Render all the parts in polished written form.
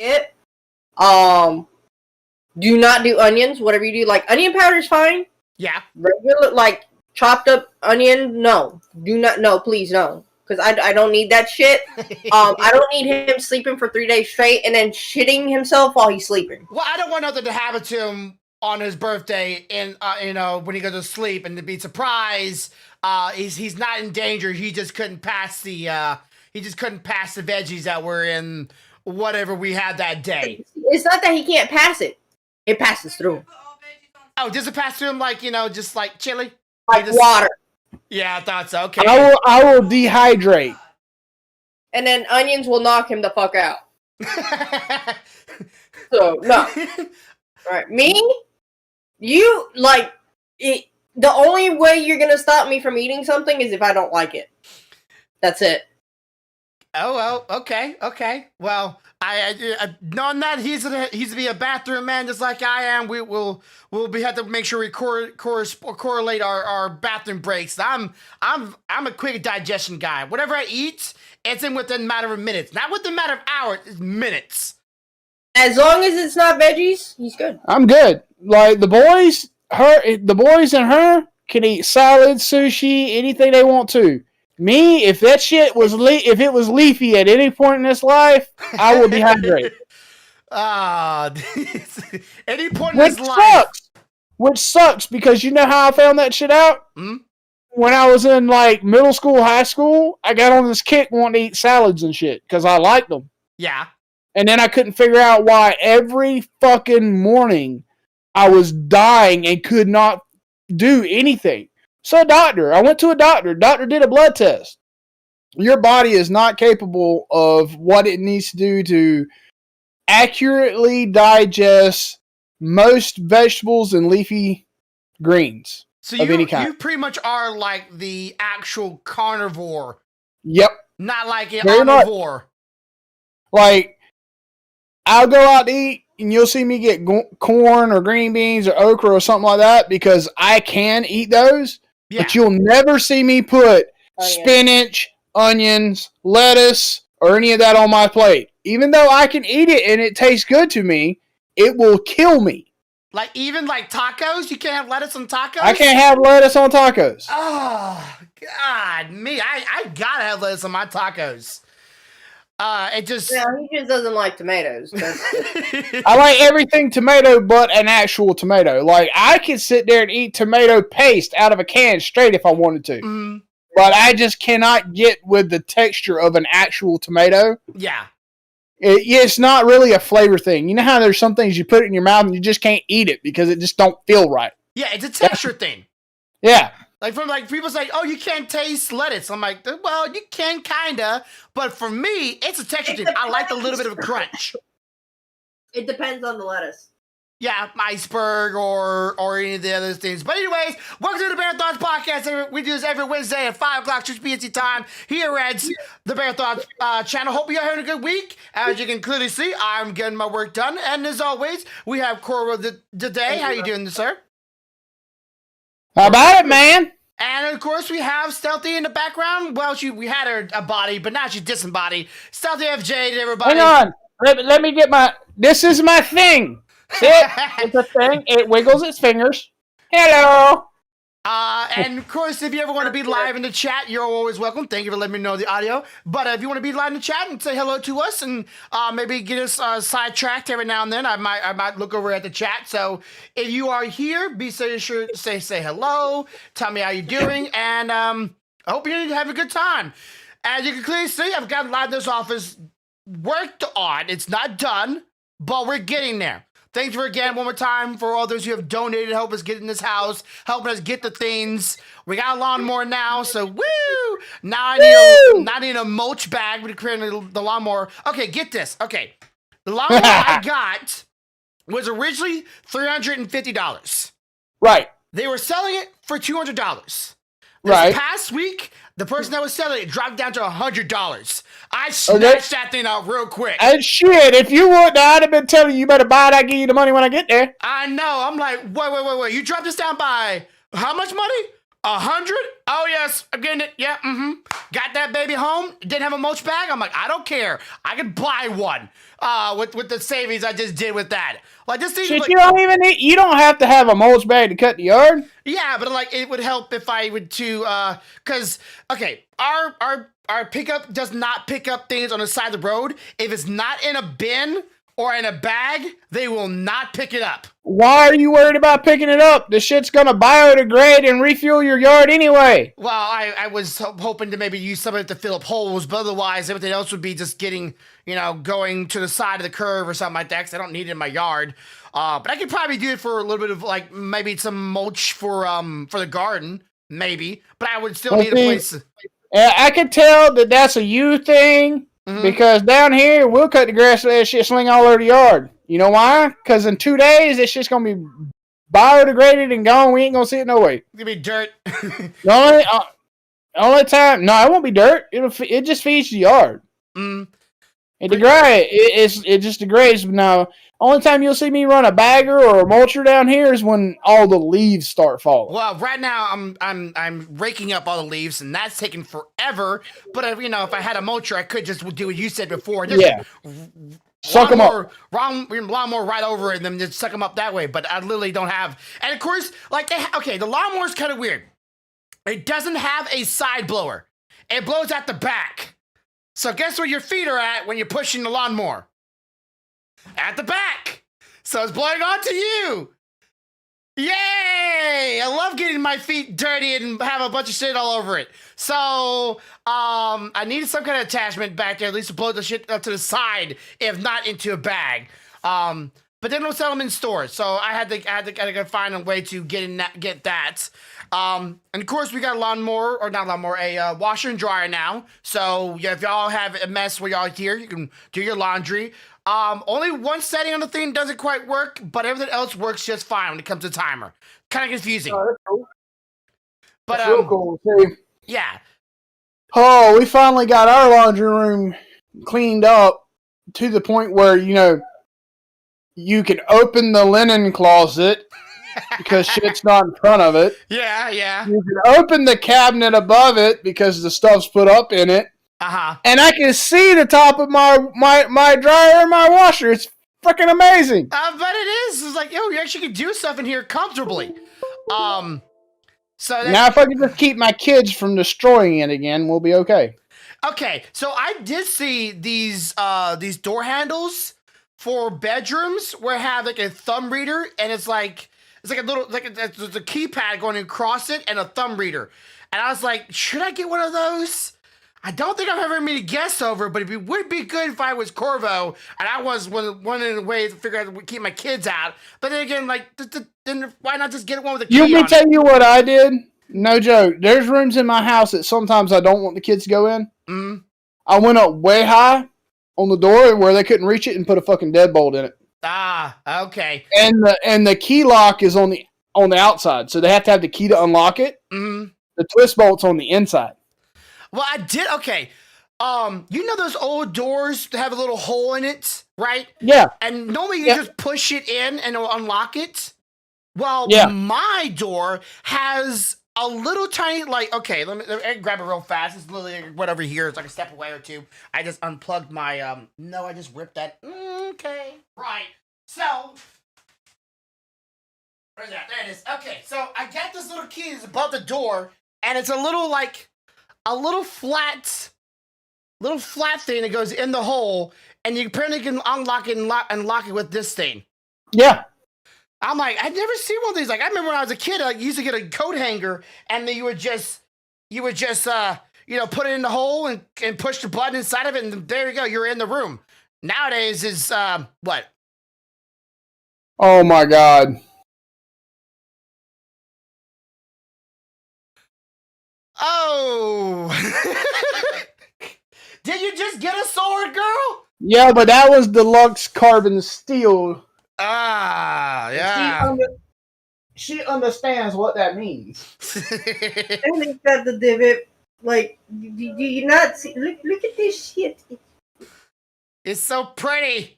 it. Do not do onions. Whatever you do, like onion powder is fine. Yeah. Regular, like chopped up onion, no. Do not, no, please, no. Because I don't need that shit. I don't need him sleeping for 3 days straight and then shitting himself while he's sleeping. Well, I don't want nothing to happen to him on his birthday, and when he goes to sleep, and to be surprised, he's not in danger. He just couldn't pass the veggies that were in whatever we had that day. It's not that he can't pass it; it passes through. Oh, does it pass through him like just like chili, like water? Yeah, I thought so. Okay, I will dehydrate, and then onions will knock him the fuck out. So no, all right, me. You, like, it, the only way you're going to stop me from eating something is if I don't like it. That's it. Oh, well, okay. Well, I knowing that he's to be a bathroom man just like I am, we'll have to make sure we correlate our bathroom breaks. I'm a quick digestion guy. Whatever I eat, it's in within a matter of minutes. Not within a matter of hours, it's minutes. As long as it's not veggies, he's good. I'm good. Like the boys and her can eat salad, sushi, anything they want to. Me, if that shit was if it was leafy at any point in this life, I would dehydrate. Any point in his life. Which sucks because you know how I found that shit out? Mm-hmm. When I was in like middle school, high school, I got on this kick wanting to eat salads and shit because I liked them. Yeah. And then I couldn't figure out why every fucking morning I was dying and could not do anything. So I went to a doctor. Doctor did a blood test. Your body is not capable of what it needs to do to accurately digest most vegetables and leafy greens of any kind. You pretty much are like the actual carnivore. Yep. Not like an omnivore. Like, I'll go out to eat, and you'll see me get corn or green beans or okra or something like that because I can eat those. Yeah. But you'll never see me put spinach, onions, lettuce, or any of that on my plate. Even though I can eat it and it tastes good to me, it will kill me. Like even like tacos? You can't have lettuce on tacos? I can't have lettuce on tacos. Oh, God, me. I gotta have lettuce on my tacos. It just... Yeah, he just doesn't like tomatoes. I like everything tomato but an actual tomato. Like, I could sit there and eat tomato paste out of a can straight if I wanted to. Mm. But I just cannot get with the texture of an actual tomato. Yeah. It's not really a flavor thing. You know how there's some things you put it in your mouth and you just can't eat it because it just don't feel right. Yeah, it's a texture thing. Yeah. Like people say, oh, you can't taste lettuce. I'm like, well, you can kinda, but for me, it's a texture thing. I like a little bit of a crunch. It depends on the lettuce. Yeah, iceberg or any of the other things. But anyways, welcome to the Bear Thoughts Podcast. We do this every Wednesday at 5 o'clock PST time here at the Bear Thoughts channel. Hope you are having a good week. As you can clearly see, I'm getting my work done. And as always, we have Cora today. How you doing, sir? How about it, man? And of course, we have Stealthy in the background. Well, we had her a body, but now she's disembodied. Stealthy FJ to everybody. Hang on. Let me get this is my thing. See it? It's a thing. It wiggles its fingers. Hello. And of course, if you ever want to be live in the chat, you're always welcome. Thank you for letting me know the audio. But if you want to be live in the chat and say hello to us and maybe get us sidetracked every now and then, I might look over at the chat. So if you are here, be sure to say hello. Tell me how you're doing, and I hope you're having a good time. As you can clearly see, I've got Live This Office worked on. It's not done, but we're getting there. Thanks for again one more time for all those who have donated to help us get in this house, helping us get the things. We got a lawnmower now, so woo! Now I need a mulch bag to create the lawnmower. Okay, get this. Okay, the lawnmower I got was originally $350. Right. They were selling it for $200. Right. This past week, the person that was selling it dropped down to $100. I snatched that thing out real quick. And shit, if you would, I'd have been telling you better buy it. I give you the money when I get there. I know. I'm like, wait. You dropped this down by how much money? 100? Oh, yes. I'm getting it. Yeah, Got that baby home. Didn't have a mulch bag. I'm like, I don't care. I can buy one with the savings I just did with that. Like, this thing Shit, like, you don't even need. You don't have to have a mulch bag to cut the yard. yeah, but like it would help if I would to because okay, our pickup does not pick up things on the side of the road. If it's not in a bin or in a bag, they will not pick it up. Why are you worried about picking it up? The shit's gonna biodegrade and refuel your yard anyway. Well, I was hoping to maybe use some of it to fill up holes, but otherwise everything else would be just getting, going to the side of the curve or something like that, because I don't need it in my yard. But I could probably do it for a little bit of like maybe some mulch for the garden, maybe. But I would still need a place. I could tell that that's a you thing because down here we'll cut the grass and that shit sling all over the yard. You know why? Because in 2 days it's just gonna be biodegraded and gone. We ain't gonna see it no way. It's gonna be dirt. The only time, no, it won't be dirt. It just feeds the yard. It degrades. It just degrades. Now, only time you'll see me run a bagger or a mulcher down here is when all the leaves start falling. Well, right now I'm raking up all the leaves, and that's taking forever. But if I had a mulcher, I could just do what you said before. Just suck them up. Lawnmower right over it, and then just suck them up that way. But I literally don't have. And of course, the lawnmower's kind of weird. It doesn't have a side blower. It blows at the back. So guess where your feet are at when you're pushing the lawnmower? At the back. So it's blowing onto you. Yay! I love getting my feet dirty and have a bunch of shit all over it. So I needed some kind of attachment back there, at least to blow the shit up to the side, if not into a bag. But they don't sell them in stores, so I had to find a way to get that. And of course, we got a washer and dryer now. So yeah, if y'all have a mess where y'all here, you can do your laundry. Only one setting on the thing doesn't quite work, but everything else works just fine when it comes to timer. Kind of confusing. Oh, that's cool. But that's real cool. See? Yeah. Oh, we finally got our laundry room cleaned up to the point where you can open the linen closet because shit's not in front of it. Yeah. You can open the cabinet above it because the stuff's put up in it. And I can see the top of my dryer and my washer. It's freaking amazing. But it is. It's like, you actually can do stuff in here comfortably. So now if I can just keep my kids from destroying it again, we'll be okay. Okay, so I did see these door handles for bedrooms where I have like a thumb reader, and it's like a little there's a keypad going across it and a thumb reader. And I was like, should I get one of those? I don't think I've ever made a guess over, but it would be good if I was Corvo and I was one of the ways to figure out to keep my kids out. But then again, then why not just get one with a key on it? You tell you what I did? No joke. There's rooms in my house that sometimes I don't want the kids to go in. I went up way high on the door where they couldn't reach it and put a fucking deadbolt in it. Okay. And the key lock is on the outside, so they have to have the key to unlock it. The twist bolt's on the inside. Well, I did. Okay. Those old doors that have a little hole in it, right? Yeah. And normally you just push it in and it'll unlock it. Well, my door has a little tiny, okay, let me grab it real fast. It's literally right over here. It's like a step away or two. I just unplugged my, no, I just ripped that. Okay. Right. So, where's that? There it is. Okay. So I got this little key that's above the door, and it's a little flat thing that goes in the hole, and you apparently can unlock it and lock it with this thing. Yeah. I'm like, I've never seen one of these. Like, I remember when I was a kid, I used to get a coat hanger, and then you would just put it in the hole and push the button inside of it, and there you go, you're in the room. Nowadays is what? Oh my God. Oh. Did you just get a sword, girl? Yeah, but that was deluxe carbon steel. Yeah. She understands what that means. I think that the divot, do you not see? Look at this shit. It's so pretty.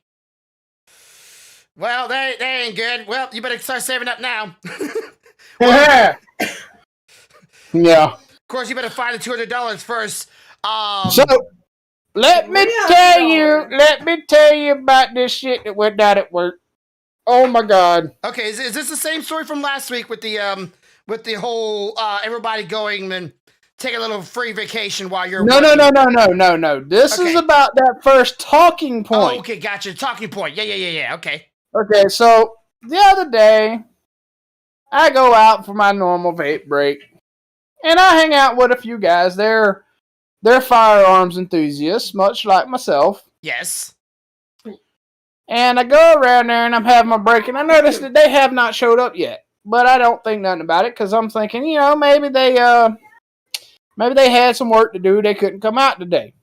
Well, that ain't good. Well, you better start saving up now. Yeah. Of course, you better find the $200 first. So let me tell you about this shit that went down at work. Oh my God. Okay, is this the same story from last week with the whole everybody going and take a little free vacation while you're No. This is about that first talking point. Oh, okay, gotcha. Talking point. Yeah. Okay. Okay, so the other day, I go out for my normal vape break, and I hang out with a few guys. They're firearms enthusiasts, much like myself. Yes. And I go around there, and I'm having my break, and I notice that they have not showed up yet. But I don't think nothing about it, because I'm thinking, maybe they had some work to do. They couldn't come out today.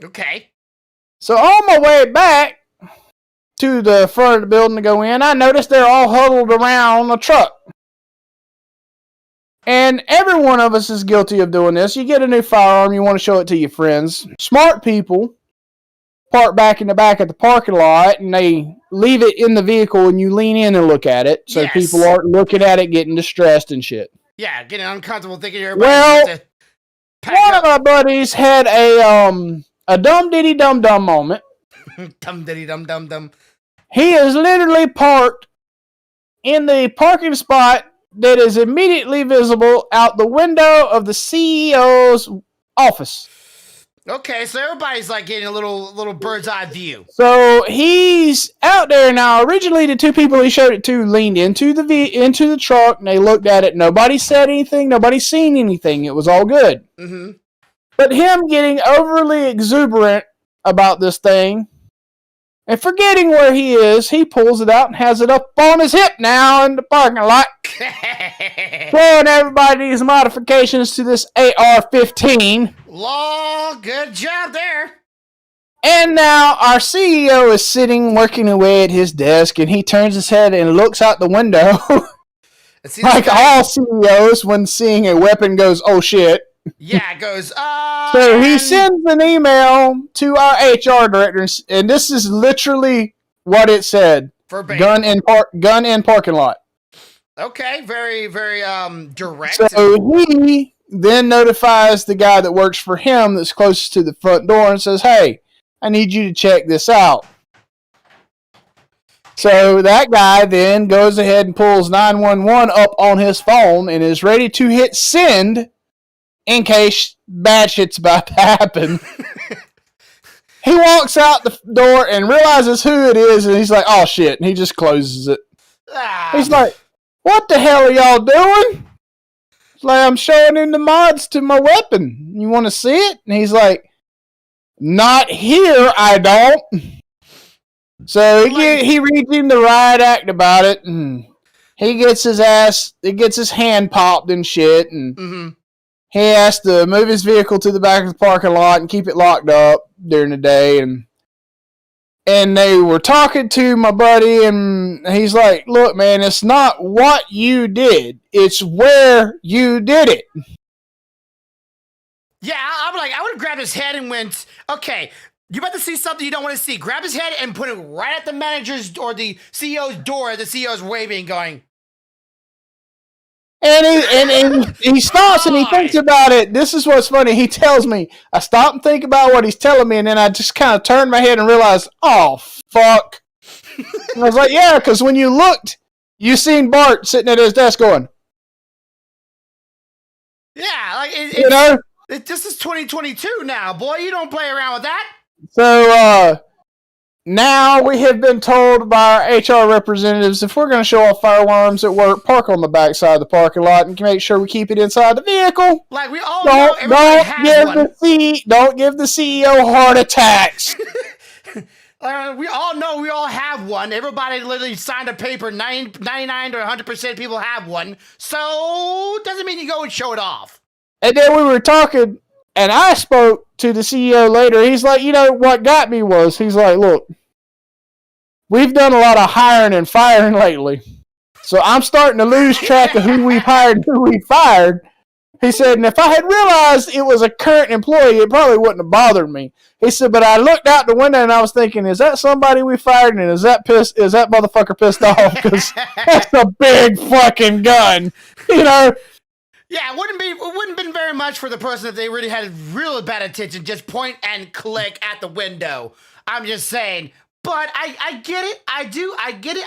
Okay. So on my way back to the front of the building to go in, I noticed they're all huddled around a truck. And every one of us is guilty of doing this. You get a new firearm, you want to show it to your friends. Smart people park back in the back of the parking lot, and they leave it in the vehicle, and you lean in and look at it, so people aren't looking at it getting distressed and shit. Yeah, getting uncomfortable thinking everybody. One of my buddies had a dumb diddy dum dum moment. Dum diddy dum dum dum. He is literally parked in the parking spot that is immediately visible out the window of the CEO's office. Okay, so everybody's like getting a little bird's eye view. So he's out there now. Originally, the two people he showed it to leaned into the truck, and they looked at it. Nobody said anything. Nobody seen anything. It was all good. Mm-hmm. But him getting overly exuberant about this thing and forgetting where he is, he pulls it out and has it up on his hip now in the parking lot. Showing everybody these modifications to this AR-15. Law, good job there. And now our CEO is sitting working away at his desk, and he turns his head and looks out the window. Like all CEOs, when seeing a weapon, goes, "Oh shit." Yeah, it goes, So he sends an email to our HR director, and this is literally what it said. Gun in parking lot. Okay, very, very direct. So he then notifies the guy that works for him that's closest to the front door and says, "Hey, I need you to check this out." So that guy then goes ahead and pulls 911 up on his phone and is ready to hit send in case bad shit's about to happen. He walks out the door and realizes who it is, and he's like, "Oh shit," and he just closes it. He's like, "What the hell are y'all doing?" It's like, "I'm showing him the mods to my weapon. You want to see it?" And he's like, "Not here, I don't." So he reads him the riot act about it, and he gets his hand popped and shit, and he has to move his vehicle to the back of the parking lot and keep it locked up during the day, and they were talking to my buddy, and he's like, "Look, man, it's not what you did, it's where you did it." Yeah, I'm like, I would have grabbed his head and went, "Okay, you about to see something you don't want to see. Grab his head and put it right at the manager's or the CEO's door. The CEO's waving, going." And he stops and he thinks about it. This is what's funny. He tells me, I stop and think about what he's telling me, and then I just kind of turn my head and realize, "Oh, fuck." And I was like, "Yeah, because when you looked, you seen Bart sitting at his desk going." Yeah, like, this is 2022 now, boy. You don't play around with that. So, now we have been told by our HR representatives, if we're going to show off firearms at work, park on the back side of the parking lot and make sure we keep it inside the vehicle. Like, we all know everybody has one. Don't give the CEO heart attacks. We all know we all have one. Everybody literally signed a paper. 99 to 100% of people have one. So, doesn't mean you go and show it off. And then we were talking, and I spoke to the CEO later. He's like, what got me was, he's like, "Look, we've done a lot of hiring and firing lately. So I'm starting to lose track of who we've hired and who we fired." He said, "And if I had realized it was a current employee, it probably wouldn't have bothered me." He said, "But I looked out the window and I was thinking, is that somebody we fired? And is that motherfucker pissed off? Because that's a big fucking gun, Yeah, it wouldn't been very much for the person if they really had real bad attention. Just point and click at the window. I'm just saying. But I get it. I get it.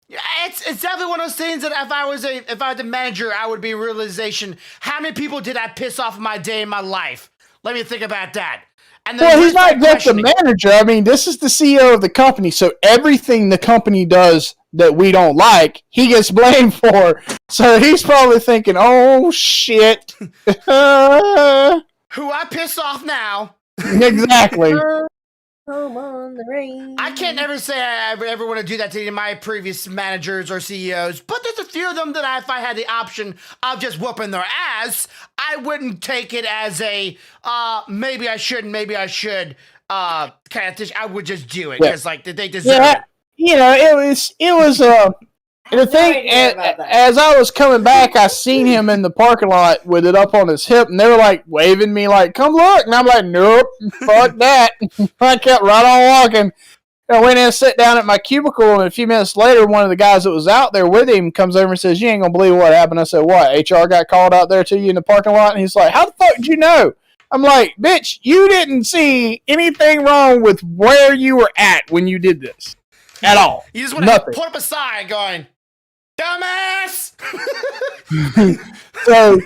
It's definitely one of those things that if I was the manager, I would be realization. How many people did I piss off in my day in my life? Let me think about that. And then he's not just the manager. I mean, this is the CEO of the company, so everything the company does that we don't like, he gets blamed for. So he's probably thinking, "Oh shit, who I piss off now?" Exactly. Home on the range. I can't ever say I ever want to do that to any of my previous managers or CEOs, but there's a few of them that if I had the option of just whooping their ass, I wouldn't take it as a maybe I should kind of thing. I would just do it because like they deserve it. You know, it was the thing. As I was coming back, I seen him in the parking lot with it up on his hip, and they were like waving me, like, "Come look!" And I'm like, "Nope, fuck that." I kept right on walking. I went in and sat down at my cubicle, and a few minutes later, one of the guys that was out there with him comes over and says, "You ain't gonna believe what happened." I said, "What? HR got called out there to you in the parking lot?" And he's like, "How the fuck did you know?" I'm like, "Bitch, you didn't see anything wrong with where you were at when you did this at all. You just want to put up a sign going, dumbass." So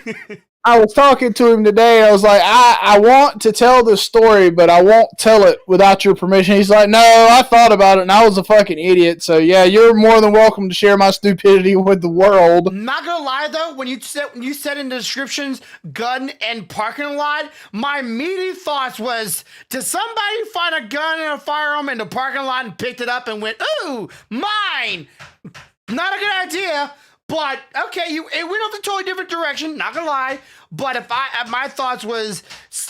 I was talking to him today. I was like, I want to tell this story, but I won't tell it without your permission. He's like, "No, I thought about it, and I was a fucking idiot. So yeah, you're more than welcome to share my stupidity with the world." Not gonna lie though, when you said in the descriptions gun and parking lot, my immediate thoughts was, did somebody find a gun and a firearm in the parking lot and picked it up and went, "Ooh, mine"? Not a good idea. But okay, it went off a totally different direction. Not gonna lie, but if my thoughts was,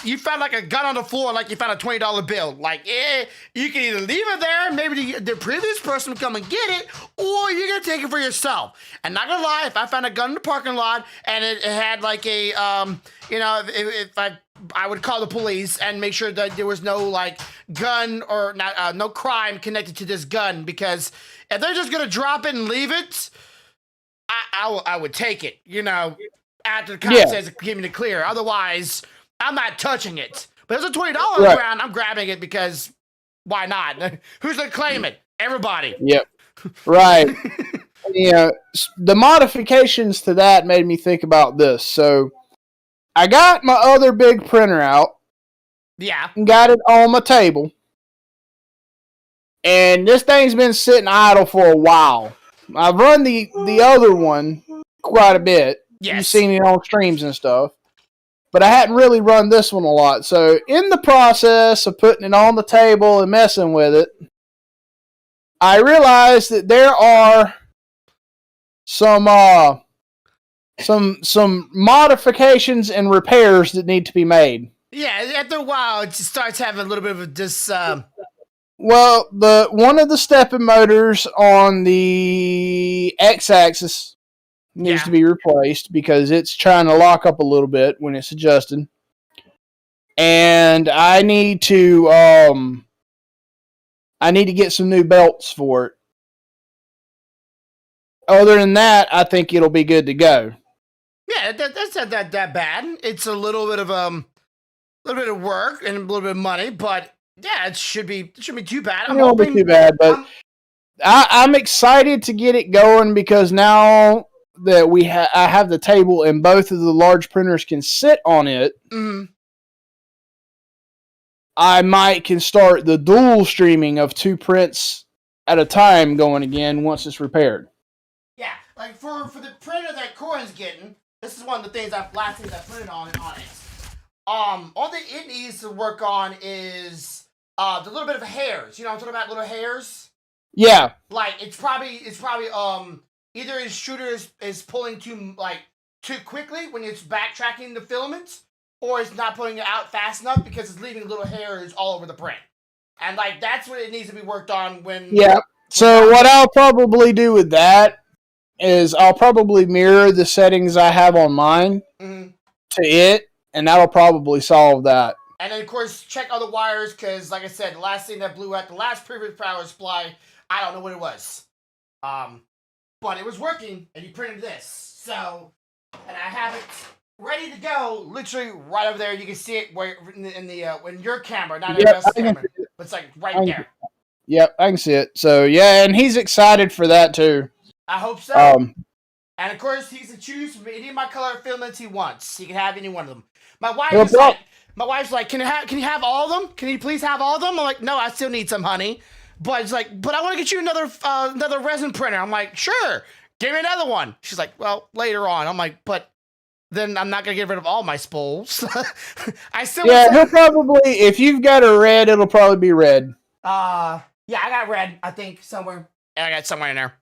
you found like a gun on the floor, like you found a $20 bill. Like, you can either leave it there, maybe the previous person will come and get it, or you're gonna take it for yourself. And not gonna lie, if I found a gun in the parking lot and it had like a, if I would call the police and make sure that there was no like gun or no crime connected to this gun, because if they're just gonna drop it and leave it, I would take it, after the cop says give me the clear. Otherwise, I'm not touching it. But there's a $20 on the ground, I'm grabbing it because why not? Who's gonna claim it? Everybody. Yep. Right. The modifications to that made me think about this. So I got my other big printer out. Yeah. And got it on my table. And this thing's been sitting idle for a while. I've run the other one quite a bit. Yes. You've seen it on streams and stuff. But I hadn't really run this one a lot. So in the process of putting it on the table and messing with it, I realized that there are some modifications and repairs that need to be made. Yeah, after a while, it just starts having a little bit of this. Well, one of the stepping motors on the X-axis needs to be replaced because it's trying to lock up a little bit when it's adjusting. And I need to get some new belts for it. Other than that, I think it'll be good to go. Yeah, that's not that bad. It's a little bit of work and a little bit of money, but yeah, it shouldn't be too bad. It won't be too bad, but I'm excited to get it going because now that I have the table and both of the large printers can sit on it, I can start the dual streaming of 2 prints at a time going again once it's repaired. Yeah, like for the printer that Corin's getting, this is one of the last things I printed on it. All that it needs to work on is the little bit of hairs. You know what I'm talking about, little hairs? Yeah. Like it's probably either his shooter is pulling too quickly when it's backtracking the filaments, or it's not pulling it out fast enough because it's leaving little hairs all over the print. And like that's what it needs to be worked on when. Yeah. So what I'll probably do with that is I'll probably mirror the settings I have on mine to it, and that'll probably solve that. And then, of course, check other wires, because, like I said, the last thing that blew out, the last previous power supply, I don't know what it was. But it was working, and you printed this. So, and I have it ready to go, literally right over there. You can see it where in your camera, not in Yep, the I can camera. see it. It's like right there. Yep, I can see it. So yeah, and he's excited for that too. I hope so. And of course, he's to choose from any of my color filaments he wants. He can have any one of them. My wife's like, can you have all of them? Can you please have all of them? I'm like, no, I still need some, honey. But it's like, but I want to get you another resin printer. I'm like, sure, give me another one. She's like, well, later on. I'm like, but then I'm not gonna get rid of all my spools. I still he'll probably, if you've got a red, it'll probably be red. Yeah, I got red, I think, somewhere. And I got somewhere in there.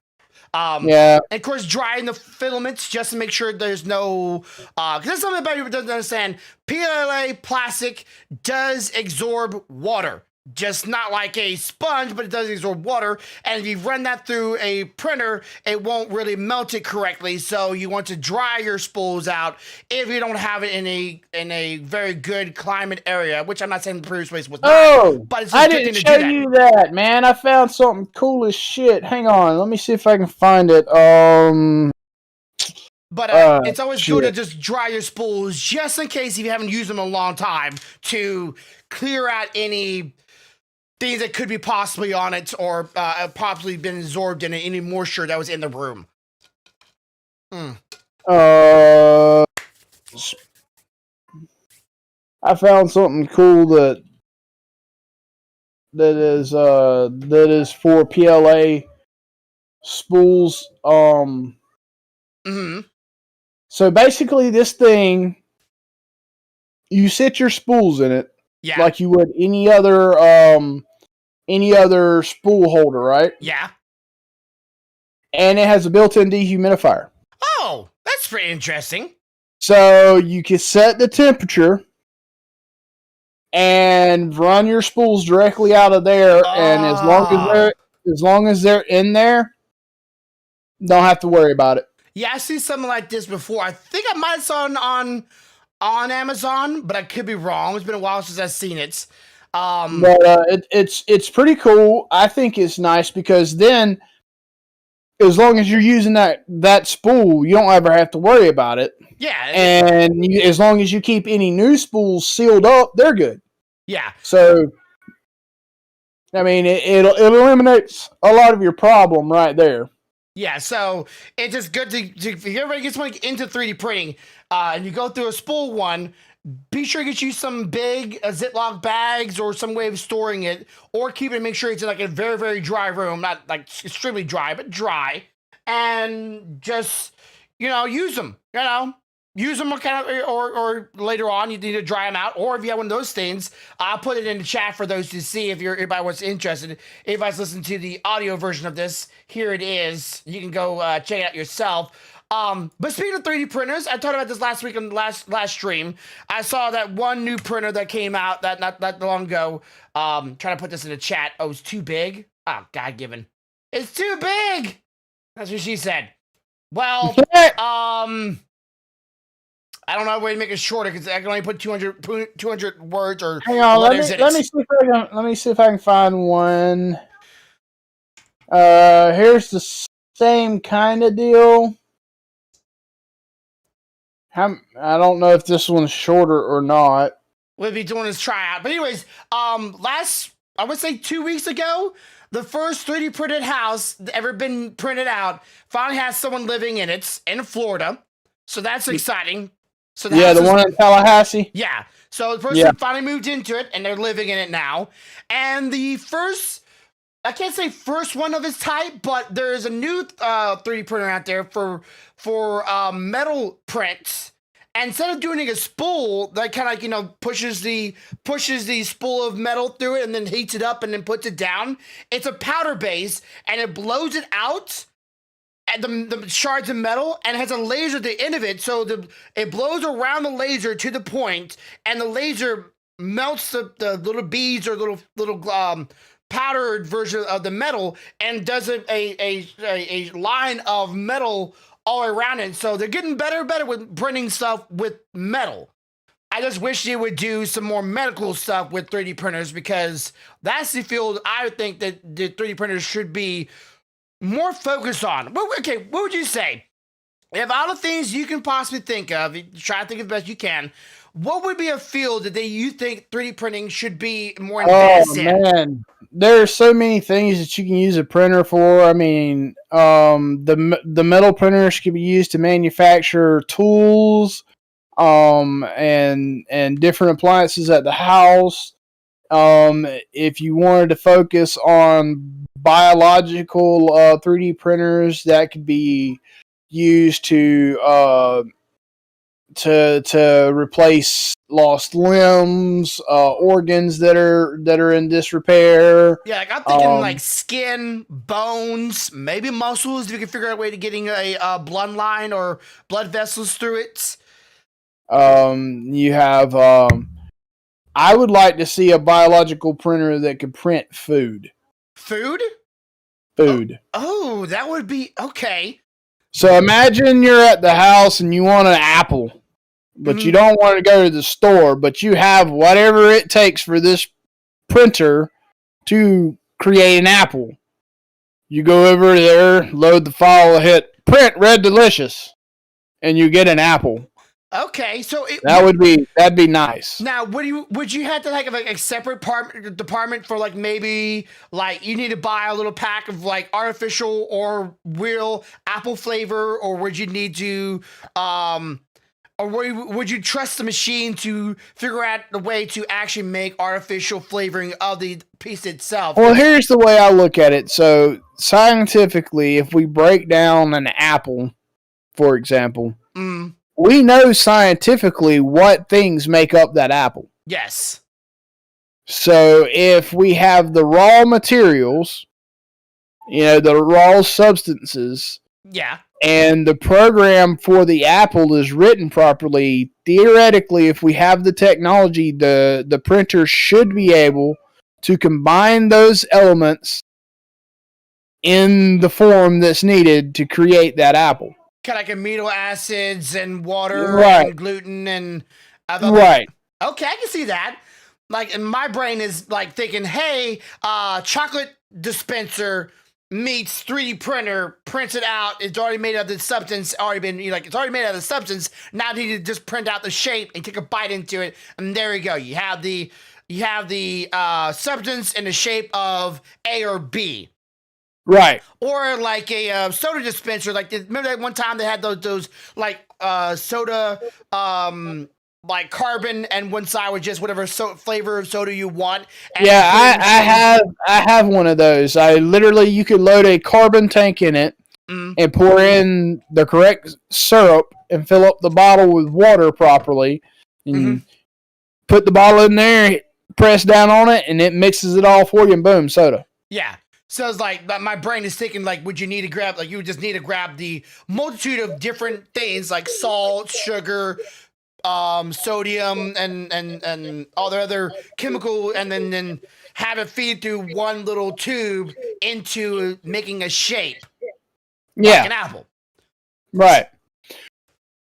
Yeah. And of course, drying the filaments just to make sure there's no, because that's something about people doesn't understand. PLA plastic does absorb water. Just not like a sponge, but it does absorb water. And if you run that through a printer, it won't really melt it correctly. So you want to dry your spools out if you don't have it in a very good climate area, which I'm not saying the previous place was not. But it's I didn't show you that, man. I found something cool as shit. Hang on, let me see if I can find it. But it's always good to just dry your spools, just in case if you haven't used them in a long time, to clear out any things that could be possibly on it or possibly been absorbed in any moisture that was in the room. I found something cool that is for PLA spools. So basically, this thing, you sit your spools in it, like you would any other spool holder, right? Yeah. And it has a built-in dehumidifier. Oh, that's pretty interesting. So you can set the temperature and run your spools directly out of there, and as long as they're in there, don't have to worry about it. Yeah, I see something like this before. I think I might have saw it on Amazon, but I could be wrong. It's been a while since I've seen it. But it's pretty cool. I think it's nice because then, as long as you're using that spool, you don't ever have to worry about it. Yeah, and as long as you keep any new spools sealed up, they're good. Yeah. So, I mean, it eliminates a lot of your problem right there. Yeah, so it's just good to if everybody gets into 3D printing, and you go through a spool one, be sure to get you some big Ziploc bags or some way of storing it, or keep it. Make sure it's in like a very, very dry room, not like extremely dry, but dry, and just use them. Use them or later on you need to dry them out, or if you have one of those things, I'll put it in the chat for those to see if anybody was interested. If anybody's listening to the audio version of this, here it is. You can go check it out yourself. But speaking of 3D printers, I talked about this last week on the last stream. I saw that one new printer that came out that not long ago. Trying to put this in the chat. Oh, it's too big? Oh, God given. It's too big! That's what she said. Well, I don't know a way to make it shorter because I can only put 200 words or hang on, letters in it. Let me see if I can find one. Here's the same kind of deal. I don't know if this one's shorter or not. We'll be doing this tryout. But anyways, I would say 2 weeks ago, the first 3D printed house ever been printed out finally has someone living in it in Florida. So that's exciting. So the one in Tallahassee? Yeah. So the person finally moved into it, and they're living in it now. And the first, I can't say first one of its type, but there is a new 3D printer out there for metal prints. And instead of doing a spool that kind of pushes the spool of metal through it and then heats it up and then puts it down, it's a powder base, and it blows it out at the shards of metal, and it has a laser at the end of it, so it blows around the laser to the point, and the laser melts the little beads or little powdered version of the metal, and does a line of metal all around it. So they're getting better and better with printing stuff with metal. I just wish they would do some more medical stuff with 3D printers, because that's the field I think that the 3D printers should be more focused on. Okay, what would you say? Of all the things you can possibly think of, you try to think of the best you can. What would be a field that you think 3D printing should be more advanced in? Man, there are so many things that you can use a printer for. I mean, the metal printers can be used to manufacture tools, and different appliances at the house. If you wanted to focus on biological 3D printers, that could be used to replace lost limbs, organs that are in disrepair. Yeah, like I'm thinking like skin, bones, maybe muscles. If you can figure out a way to getting a bloodline or blood vessels through it. You have. I would like to see a biological printer that could print food. Food? Food. Oh, that would be okay. So imagine you're at the house and you want an apple, but you don't want to go to the store, but you have whatever it takes for this printer to create an apple. You go over there, load the file, hit print red delicious, and you get an apple. Okay, so that'd be nice. Now, would you have to have like a separate department for like maybe like you need to buy a little pack of like artificial or real apple flavor, or would you need to or would you trust the machine to figure out the way to actually make artificial flavoring of the piece itself? Well, here's the way I look at it. So scientifically, if we break down an apple, for example, we know scientifically what things make up that apple. Yes. So if we have the raw materials, the raw substances, yeah, and the program for the apple is written properly, theoretically, if we have the technology, the printer should be able to combine those elements in the form that's needed to create that apple. Kind of like amino acids and water and gluten and other. Right. Okay, I can see that. Like, and my brain is like thinking, hey, chocolate dispenser meets 3D printer, prints it out. It's already made out of the substance. It's already made out of the substance. Now you need to just print out the shape and take a bite into it, and there you go. You have the substance in the shape of A or B. Right. Or like a soda dispenser. Like, remember that one time they had those like soda, like carbon, and one side was just whatever flavor of soda you want. Yeah, I have one of those. You could load a carbon tank in it and pour in the correct syrup and fill up the bottle with water properly, and put the bottle in there, press down on it, and it mixes it all for you, and boom, soda. Yeah. So it's like my brain is thinking like, would you need to grab you would just need to grab the multitude of different things like salt, sugar, sodium, and all the other chemical, and then have it feed through one little tube into making a shape. Yeah. Like an apple. Right.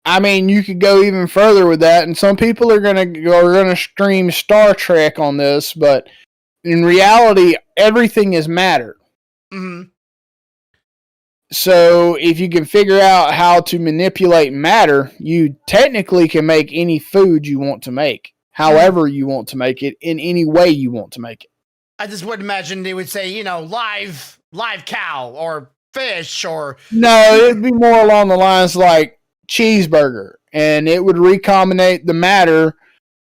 I mean, you could go even further with that, and some people are gonna stream Star Trek on this, but in reality, everything is matter. So if you can figure out how to manipulate matter, you technically can make any food you want to make, however you want to make it, in any way you want to make it. I just would imagine they would say, live cow or fish or... No, it'd be more along the lines like cheeseburger, and it would recombinate the matter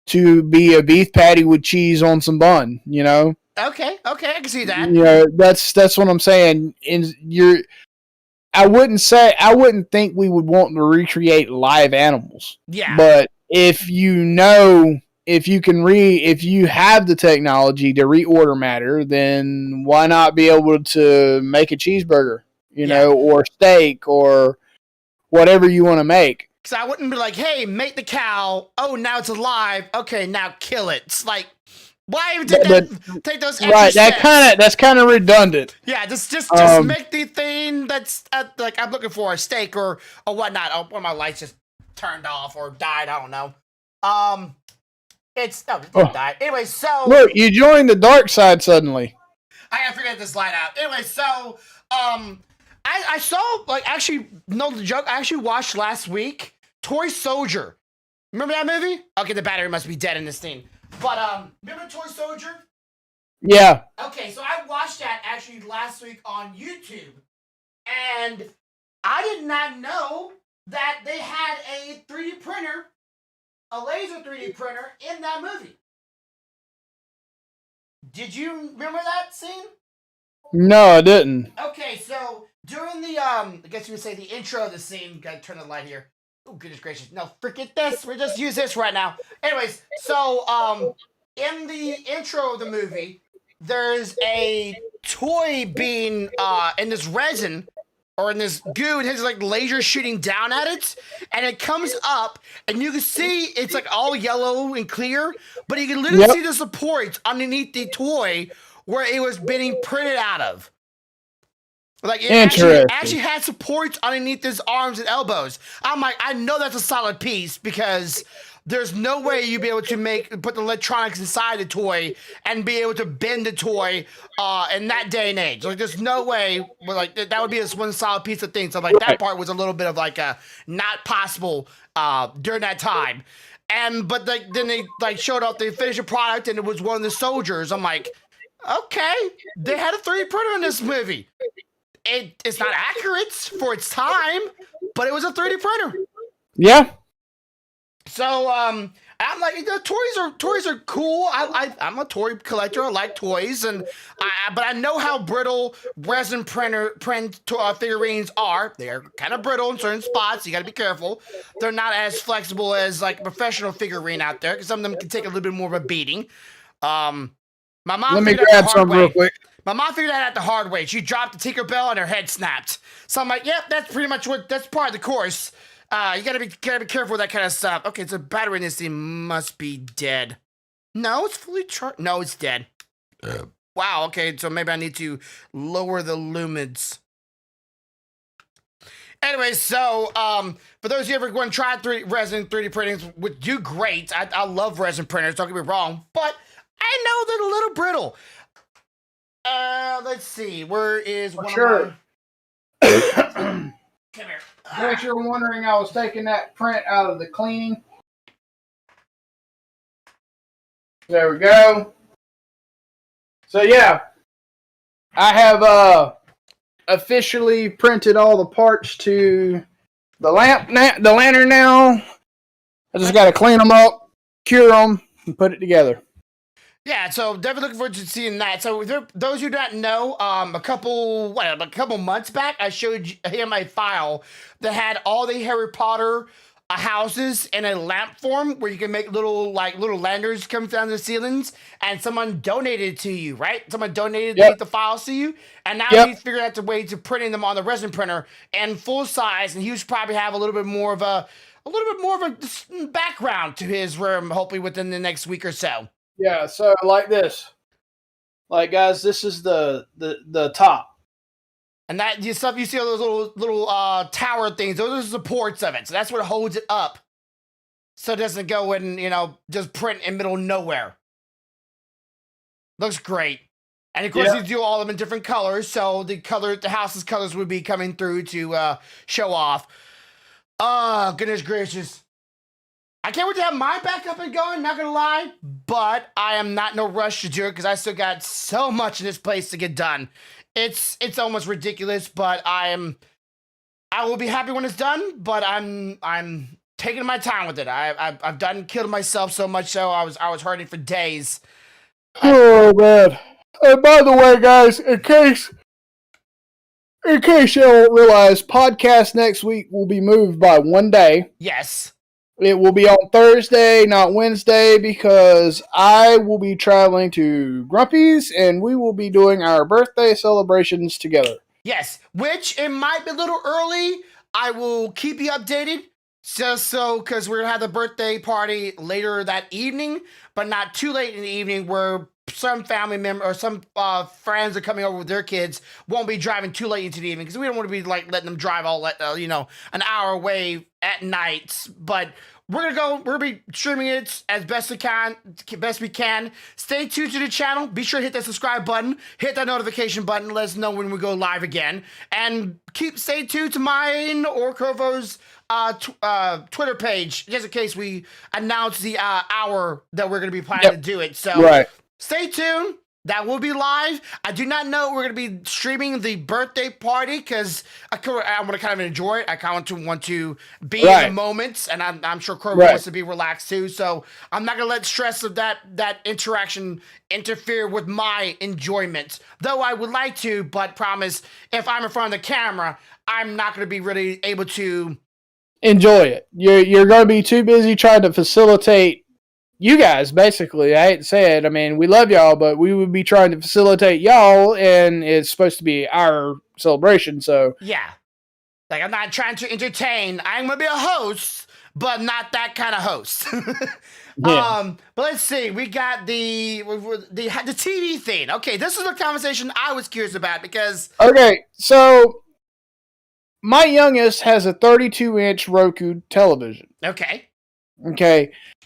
to be a beef patty with cheese on some bun, Okay, I can see that. That's what I'm saying. I wouldn't think we would want to recreate live animals. Yeah. But if you have the technology to reorder matter, then why not be able to make a cheeseburger, or steak or whatever you want to make. Because I wouldn't be like, hey, make the cow. Oh, now it's alive. Okay, now kill it. It's like, why even take those extra right? steps? That's kind of redundant. Yeah, just make the thing that's like I'm looking for a steak or whatnot. Oh, one of my lights just turned off or died. I don't know. It died. Anyway, so look, you joined the dark side suddenly. I gotta figure this light out. Anyway, so I saw, like, actually, no joke, I actually watched last week Toy Soldier. Remember that movie? Okay, the battery must be dead in this thing. But, remember Toy Soldier? Yeah. Okay, so I watched that actually last week on YouTube. And I did not know that they had a 3D printer, a laser 3D printer in that movie. Did you remember that scene? No, I didn't. Okay, so during the I guess you would say the intro of the scene. Gotta turn the light here. Oh goodness gracious! No, forget this. We just use this right now. Anyways, so in the intro of the movie, there's a toy being in this resin or in this goo, and has like laser shooting down at it, and it comes up, and you can see it's like all yellow and clear, but you can literally see the supports underneath the toy where it was being printed out of. Like, it actually had supports underneath his arms and elbows. I'm like, I know that's a solid piece because there's no way you'd be able to put the electronics inside the toy and be able to bend the toy in that day and age. Like, there's no way. Like, that would be this one solid piece of thing. So, like, that part was a little bit of like a not possible during that time. But like, then they like showed off the finished product, and it was one of the soldiers. I'm like, okay, they had a 3D printer in this movie. It's not accurate for its time, but it was a 3D printer. Yeah. So I'm like, toys are cool. I'm a toy collector. I like toys, but I know how brittle resin print figurines are. They're kind of brittle in certain spots. You got to be careful. They're not as flexible as like a professional figurine out there, because some of them can take a little bit more of a beating. My mom. Let me grab some real quick. My mom figured that out the hard way. She dropped the Tinkerbell and her head snapped. So I'm like, yep, that's pretty much that's part of the course. You gotta be careful with that kind of stuff. Okay, so the battery in this thing must be dead. No, it's fully charged. No, it's dead. Wow, okay, so maybe I need to lower the lumens. Anyway, so for those of you ever going to try resin 3D printing, would do great. I love resin printers, don't get me wrong, but I know they're a little brittle. Let's see. Where is one of my... Come here. In case you're wondering, I was taking that print out of the cleaning. There we go. So yeah, I have officially printed all the parts to the lantern now. I just got to clean them up, cure them, and put it together. Yeah, so definitely looking forward to seeing that. So those who don't know, a couple months back, I showed him a file that had all the Harry Potter houses in a lamp form where you can make little lanterns come down the ceilings, and someone donated to you, right? Someone donated the files to you, and now he's figured out the way to printing them on the resin printer in full size, and he should probably have a little bit more of a background to his room, hopefully within the next week or so. Yeah, so like this. Like, guys, this is the top. And that stuff you see, all those little tower things, those are the supports of it. So that's what holds it up. So it doesn't go and, just print in the middle of nowhere. Looks great. And of course, you do all of them in different colors. So the house's colors would be coming through to show off. Oh, goodness gracious. I can't wait to have mine back up and going, not gonna lie, but I am not in no rush to do it because I still got so much in this place to get done. It's almost ridiculous, but I will be happy when it's done, but I'm taking my time with it. I've done killed myself so much so I was hurting for days. Oh man. And by the way, guys, in case you don't realize, podcast next week will be moved by one day. Yes. It will be on Thursday, not Wednesday, because I will be traveling to Grumpy's, and we will be doing our birthday celebrations together. Yes, which it might be a little early. I will keep you updated, just so, because we're going to have the birthday party later that evening, but not too late in the evening where some family member or some friends are coming over with their kids won't be driving too late into the evening, because we don't want to be like letting them drive all an hour away at night. But we're gonna be streaming it as best we can. Stay tuned to the channel. Be sure to hit that subscribe button, hit that notification button, let us know when we go live again, and stay tuned to mine or Kovo's Twitter page, just in case we announce the hour that we're gonna be planning to do it. So stay tuned. That will be live. I do not know we're going to be streaming the birthday party because I want to kind of enjoy it. I kind of want to be in the moments, and I'm sure Corey wants to be relaxed too. So I'm not going to let stress of that interaction interfere with my enjoyment. Though I would like to, but promise if I'm in front of the camera, I'm not going to be really able to enjoy it. You're going to be too busy trying to facilitate you guys, basically. I hate to say it. I mean, we love y'all, but we would be trying to facilitate y'all, and it's supposed to be our celebration, so. Yeah. Like, I'm not trying to entertain. I'm going to be a host, but not that kind of host. But let's see. We got the TV thing. Okay, this is the conversation I was curious about because... Okay, so my youngest has a 32-inch Roku television. Okay,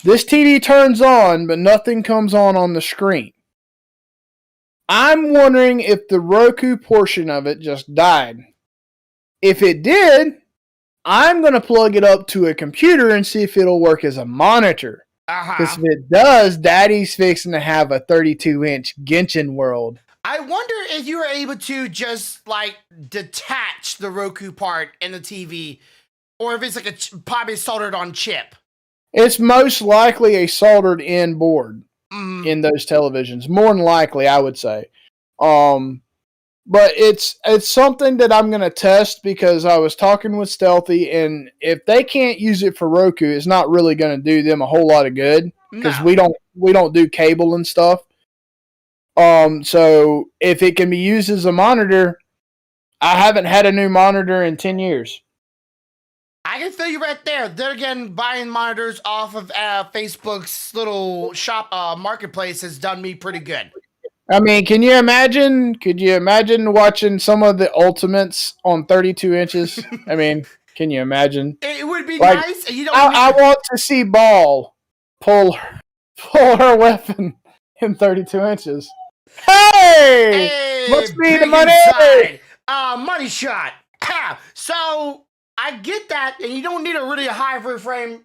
this TV turns on, but nothing comes on the screen. I'm wondering if the Roku portion of it just died. If it did, I'm going to plug it up to a computer and see if it'll work as a monitor. Because if it does, Daddy's fixing to have a 32-inch Genshin World. I wonder if you were able to just, like, detach the Roku part in the TV, or if it's like probably soldered on chip. It's most likely a soldered-in board in those televisions. More than likely, I would say. But it's something that I'm going to test because I was talking with Stealthy, and if they can't use it for Roku, it's not really going to do them a whole lot of good because we don't do cable and stuff. So if it can be used as a monitor, I haven't had a new monitor in 10 years. I can feel you right there. Then again, buying monitors off of Facebook's little shop marketplace has done me pretty good. I mean, can you imagine? Could you imagine watching some of the Ultimates on 32 inches? I mean, can you imagine? It would be nice. I want to see Ball pull her weapon in 32 inches. Hey! Must be the money! Money shot. So I get that, and you don't need a really high refreshment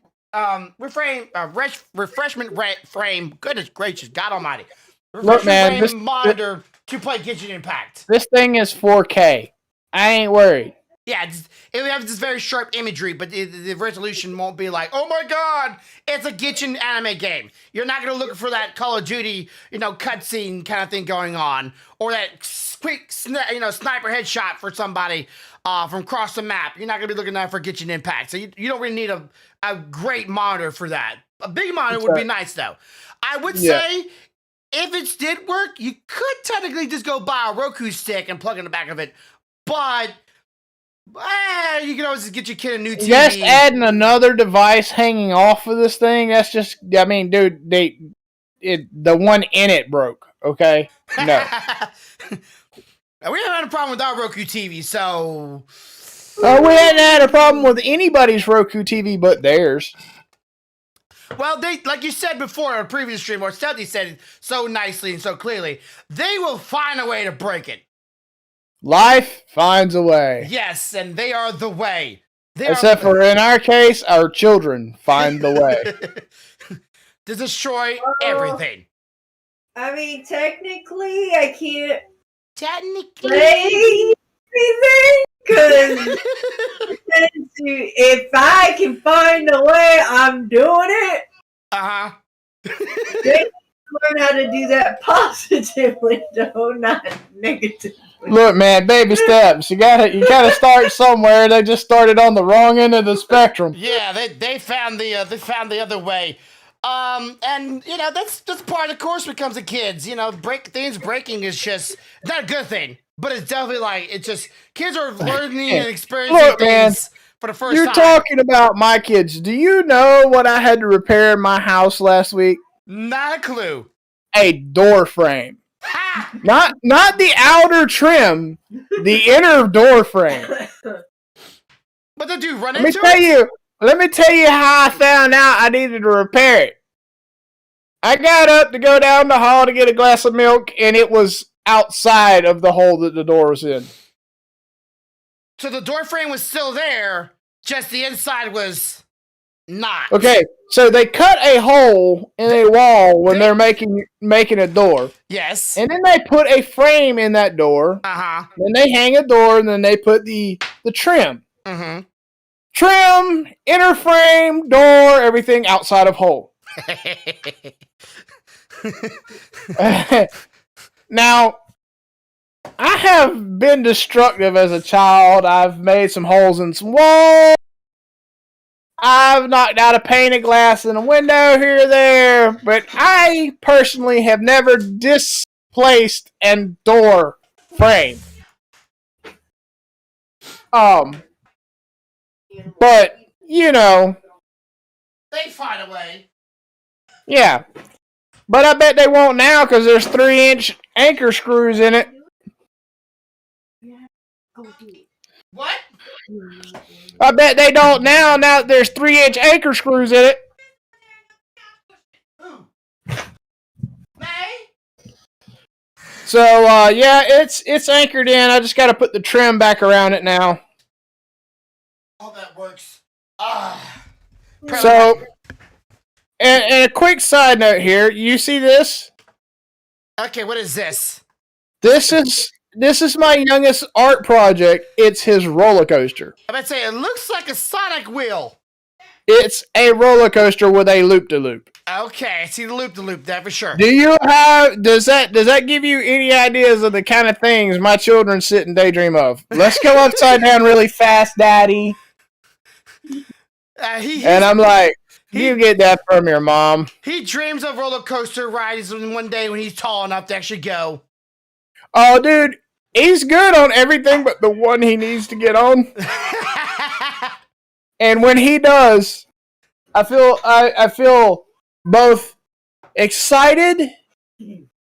frame. Goodness gracious, God Almighty! Look, man, this monitor to play Genshin Impact. This thing is 4K. I ain't worried. Yeah, it would have this very sharp imagery, but the resolution won't be like, oh my god, it's a Genshin anime game. You're not going to look for that Call of Duty, cutscene kind of thing going on, or that quick, sniper headshot for somebody from across the map. You're not going to be looking at for Genshin Impact. So you don't really need a great monitor for that. A big monitor would be nice, though. I would say, if it did work, you could technically just go buy a Roku stick and plug in the back of it, but... you can always get your kid a new TV. Just adding another device hanging off of this thing, that's just, I mean, dude, the one in it broke, okay? No. We haven't had a problem with our Roku TV, so... we hadn't had a problem with anybody's Roku TV but theirs. Well, like you said before in a previous stream, or Stealthy said it so nicely and so clearly, they will find a way to break it. Life finds a way. Yes, and they are the way. Except for in our case, our children find the way. To destroy everything. I mean, technically, I can't say anything, because if I can find a way, I'm doing it. They learn how to do that positively, though, not negatively. Look, man, baby steps. You gotta start somewhere. They just started on the wrong end of the spectrum. Yeah, they found the other way. And that's part of the course when it comes to kids. Breaking is just not a good thing, but it's definitely it's just kids are learning and experiencing things for the first time. You're talking about my kids. Do you know what I had to repair in my house last week? Not a clue. A door frame. Not the outer trim, the inner door frame. But the dude run into it? Let me tell you, let me tell you how I found out I needed to repair it. I got up to go down the hall to get a glass of milk, and it was outside of the hole that the door was in. So the door frame was still there, just the inside was not. Okay, so they cut a hole in a wall when they're making a door. Yes. And then they put a frame in that door. Uh-huh. Then they hang a door, and then they put the trim. Mm-hmm. Trim, inner frame, door, everything outside of hole. Now, I have been destructive as a child. I've made some holes in some walls. I've knocked out a pane of glass in a window here or there. But I personally have never displaced a door frame. But, you know. They find a way. Yeah. But I bet they won't now because there's 3-inch anchor screws in it. What? I bet they don't now. Now there's 3-inch anchor screws in it. Who? May? So yeah, it's anchored in. I just got to put the trim back around it now. Oh, that works. So, and a quick side note here. You see this? Okay, what is this? This is my youngest art project. It's his roller coaster. I'm about to say, it looks like a Sonic wheel. It's a roller coaster with a loop-de-loop. Okay, I see the loop-de-loop there for sure. Does that give you any ideas of the kind of things my children sit and daydream of? Let's go upside down really fast, Daddy. And I'm like, you get that from your mom. He dreams of roller coaster rides one day when he's tall enough to actually go. Oh, dude, he's good on everything but the one he needs to get on. And when he does, I feel both excited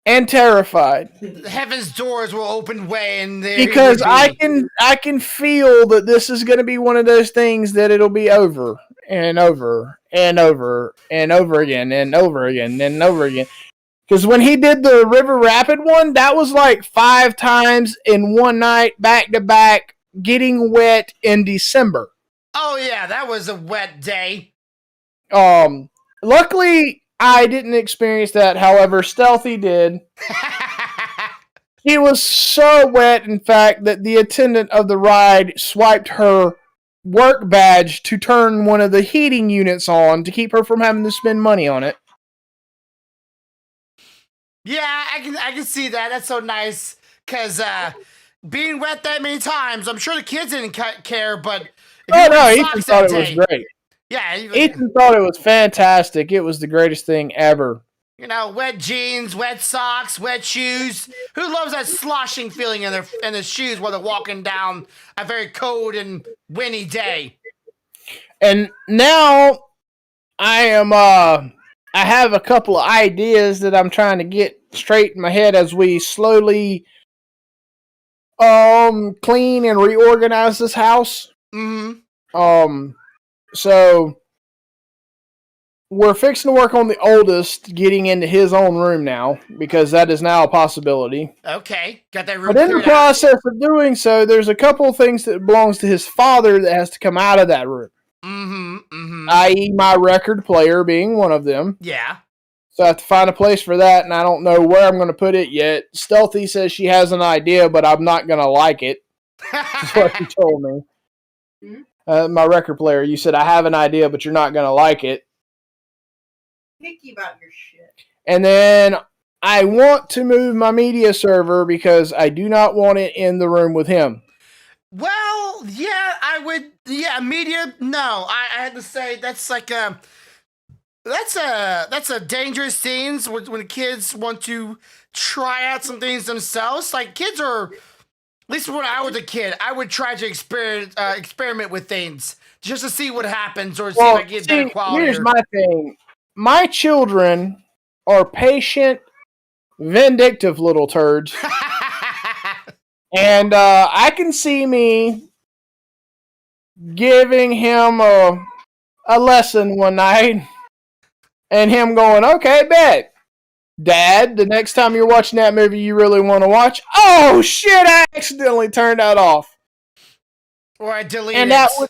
and terrified. The heaven's doors will open way, and because I can feel that this is going to be one of those things that it'll be over and over and over and over again and over again and over again. Because when he did the River Rapid one, that was like 5 times in one night, back to back, getting wet in December. Oh yeah, that was a wet day. Luckily, I didn't experience that. However, Stealthy did. He was so wet, in fact, that the attendant of the ride swiped her work badge to turn one of the heating units on to keep her from having to spend money on it. Yeah, I can see that. That's so nice. Because being wet that many times, I'm sure the kids didn't care, but... Oh, no, Ethan thought it was great. Yeah. Ethan thought it was fantastic. It was the greatest thing ever. You know, wet jeans, wet socks, wet shoes. Who loves that sloshing feeling in their shoes while they're walking down a very cold and windy day? And now I have a couple of ideas that I'm trying to get straight in my head as we slowly clean and reorganize this house. Mm-hmm. So we're fixing to work on the oldest getting into his own room now, because that is now a possibility. Okay, got that room. But in the process of doing so, there's a couple of things that belongs to his father that has to come out of that room. Mm-hmm. Mm-hmm. I.e. my record player being one of them. Yeah. So I have to find a place for that, and I don't know where I'm going to put it yet. Stealthy says she has an idea, but I'm not going to like it. That's what she told me. My record player, you said, I have an idea, but you're not going to like it. Picky about your shit. And then I want to move my media server because I do not want it in the room with him. Well, yeah, I would. Yeah, media. No, I had to say that's like that's a dangerous scene when kids want to try out some things themselves. Like kids are. At least when I was a kid, I would try to experiment with things just to see what happens or see if I get better quality. Here's my thing. My children are patient, vindictive little turds. And I can see me giving him a a lesson one night, and him going, "Okay, bet, Dad, the next time you're watching that movie you really want to watch." Oh shit! I accidentally turned that off, Or I deleted and it.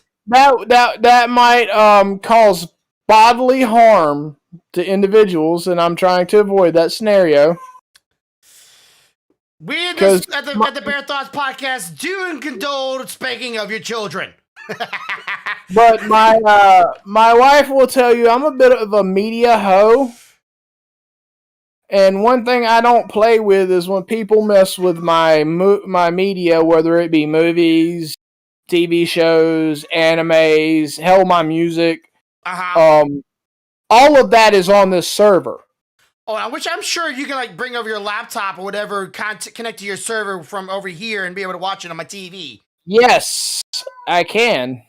that might cause bodily harm to individuals, and I'm trying to avoid that scenario. We at Because the Bear Thoughts podcast do condone spanking of your children. But my wife will tell you I'm a bit of a media hoe, and one thing I don't play with is when people mess with my media, whether it be movies, TV shows, animes, hell, my music. All of that is on this server. Oh, which I'm sure you can like bring over your laptop or whatever, connect to your server from over here and be able to watch it on my TV. Yes, I can.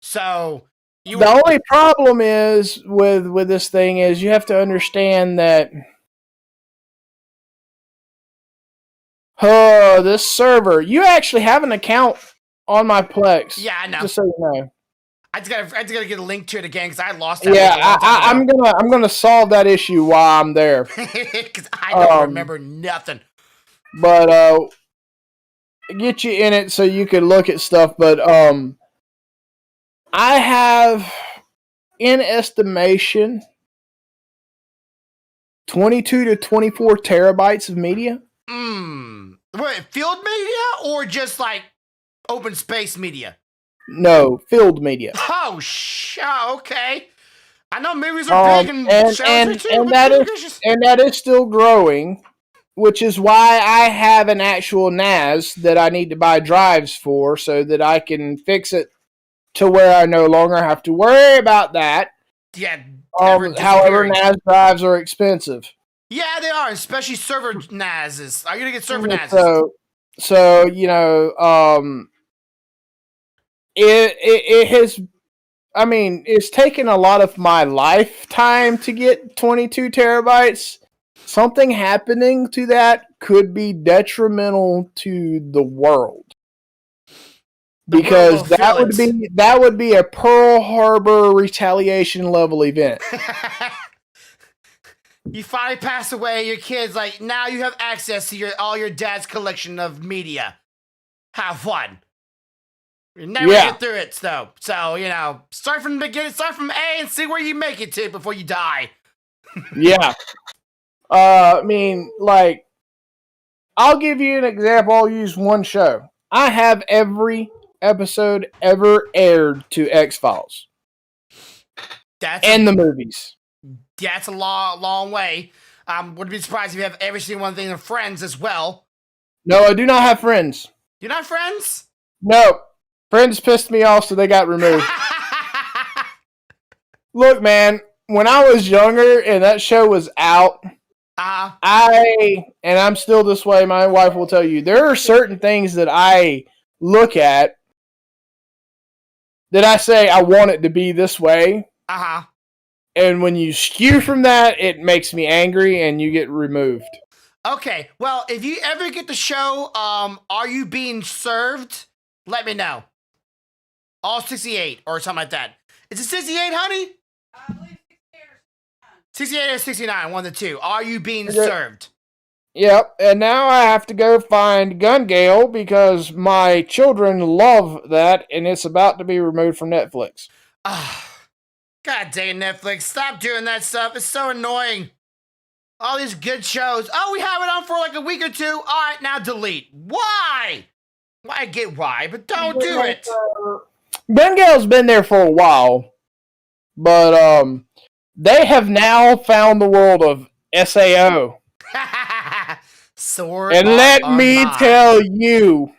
So the only problem is with this thing is you have to understand that this server, you actually have an account on my Plex. Yeah, I know. Just so you know. I just gotta get a link to it again because I lost that. Yeah, I'm gonna solve that issue while I'm there because I don't remember nothing. But get you in it so you can look at stuff. But I have, in estimation, 22 to 24 terabytes of media. What, field media or just like open space media? No, field media. Oh, okay. I know movies are big and shows too, and that is still growing, which is why I have an actual NAS that I need to buy drives for so that I can fix it to where I no longer have to worry about that. Yeah. However, NAS drives are expensive. Yeah, they are, especially server NASs. I'm gonna get server NASs. So you know, it has. I mean, it's taken a lot of my lifetime to get 22 terabytes. Something happening to that could be detrimental to the world. Because that would be a Pearl Harbor retaliation level event. You finally pass away, your kids like now you have access to all your dad's collection of media. Have fun. You never get through it though. So, you know, start from the beginning, start from A and see where you make it to before you die. Yeah. I mean, like, I'll give you an example. I'll use one show. I have every episode ever aired to X-Files. And the movies. That's a long way. Wouldn't be surprised if you have every single one thing of Friends as well. No, I do not have Friends. You're not Friends? No. Friends pissed me off, so they got removed. Look, man, when I was younger and that show was out, and I'm still this way, my wife will tell you, there are certain things that I look at that I say I want it to be this way. And when you skew from that, it makes me angry and you get removed. Okay, well, if you ever get the show, Are You Being Served? Let me know. All 68 or something like that. Is it 68, honey? I believe 68 or 69, one of the two. Are You Being Served? Yep, and now I have to go find Gun Gale because my children love that and it's about to be removed from Netflix. God dang Netflix, stop doing that stuff. It's so annoying. All these good shows. Oh, we have it on for like a week or two. All right, now delete. Why? Well, I get why, but don't do it. Gun Gale's been there for a while, but they have now found the world of SAO. Sword and let me tell you,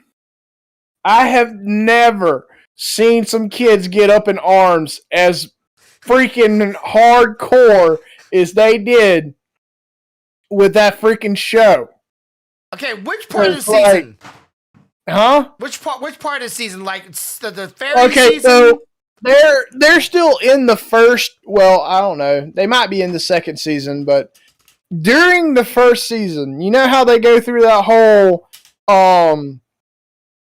I have never seen some kids get up in arms as freaking hardcore as they did with that freaking show. Okay, which part of the season? Huh? Which part of the season? Like the fairy season? So they're still in the first. Well, I don't know. They might be in the second season, but during the first season, you know how they go through that whole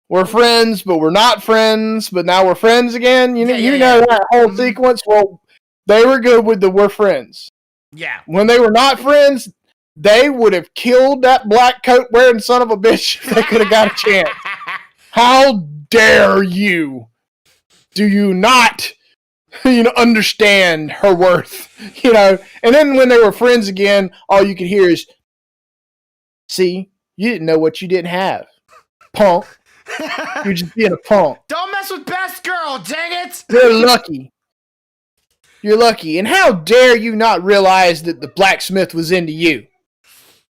we're friends, but we're not friends, but now we're friends again. You know that whole sequence. Well, they were good with the we're friends. Yeah. When they were not friends, they would have killed that black coat wearing son of a bitch if they could have got a chance. How dare you? Do you not, understand her worth? And then when they were friends again, all you could hear is, see, you didn't know what you didn't have. Punk. You're just being a punk. Don't mess with best girl, dang it! You're lucky. You're lucky. And how dare you not realize that the blacksmith was into you?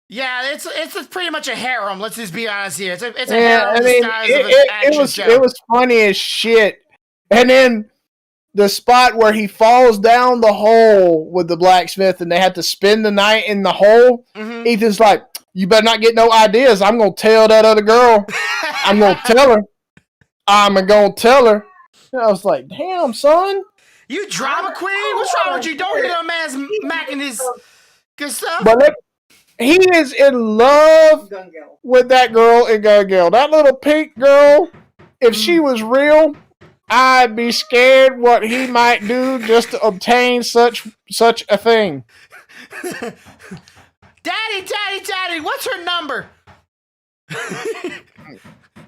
Yeah, it's pretty much a harem. Let's just be honest here. It's a harem disguise of an action show. It was funny as shit. And then the spot where he falls down the hole with the blacksmith and they have to spend the night in the hole, Ethan's like, you better not get no ideas. I'm going to tell that other girl. I'm going to tell her. I'm going to tell her. And I was like, damn, son. You drama queen? What's wrong with you? Don't hit a man's macking his good stuff. But he is in love with that girl in Gun Girl. That little pink girl, if she was real, I'd be scared what he might do just to obtain such a thing. Daddy, what's her number?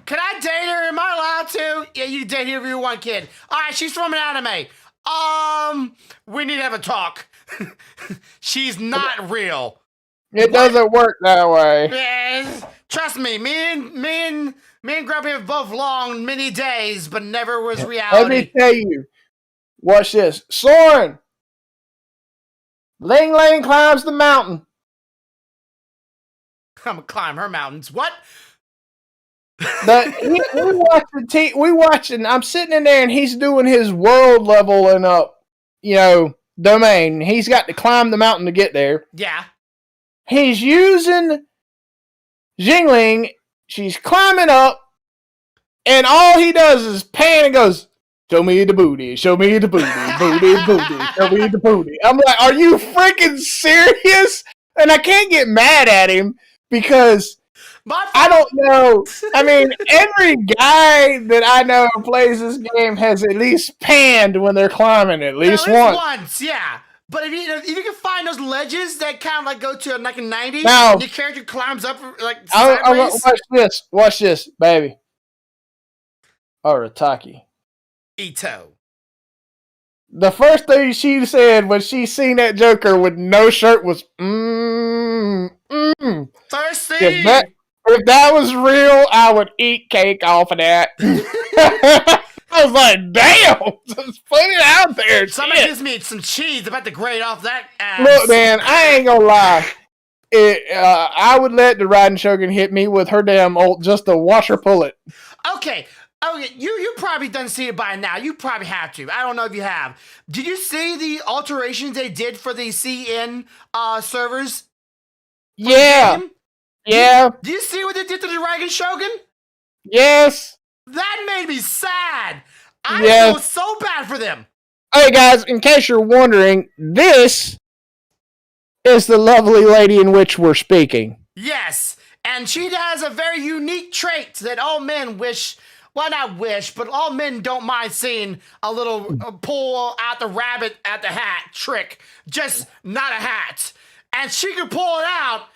Can I date her? Am I allowed to? Yeah, you date whoever you want, kid. All right, she's from an anime. We need to have a talk. She's not real. It doesn't work that way. Yes. Trust me, me and Grumpy have both longed many days, but never was reality. Let me tell you. Watch this. Soren! Ling Ling climbs the mountain. I'm gonna climb her mountains. What? We watching. I'm sitting in there and he's doing his world leveling up, domain. He's got to climb the mountain to get there. Yeah. He's using Jingling. She's climbing up, and all he does is pan and goes, show me the booty, show me the booty, booty, booty, show me the booty. I'm like, are you freaking serious? And I can't get mad at him because I don't know. I mean, every guy that I know who plays this game has at least panned when they're climbing at least once. Yeah. But if you can find those ledges that kind of like go to like a 90, now, and your character climbs up like sideways. Watch this, baby. Arataki. Ito. The first thing she said when she seen that Joker with no shirt was, thirsty. If that was real, I would eat cake off of that. I was like, damn, just put it out there. Somebody gives me some cheese about to grate off that ass. Look, man, I ain't gonna lie. I would let the riding Shogun hit me with her damn old just to watch her pull it. Okay, you probably done see it by now. You probably have to. I don't know if you have. Did you see the alterations they did for the CN servers? Yeah. Yeah. Do you see what they did to the Dragon Shogun? Yes. That made me sad. I feel so bad for them. Hey guys, in case you're wondering, this is the lovely lady in which we're speaking. Yes, and she has a very unique trait that all men wish, well, not wish, but all men don't mind seeing a little pull out the rabbit at the hat trick, just not a hat. And she can pull it out,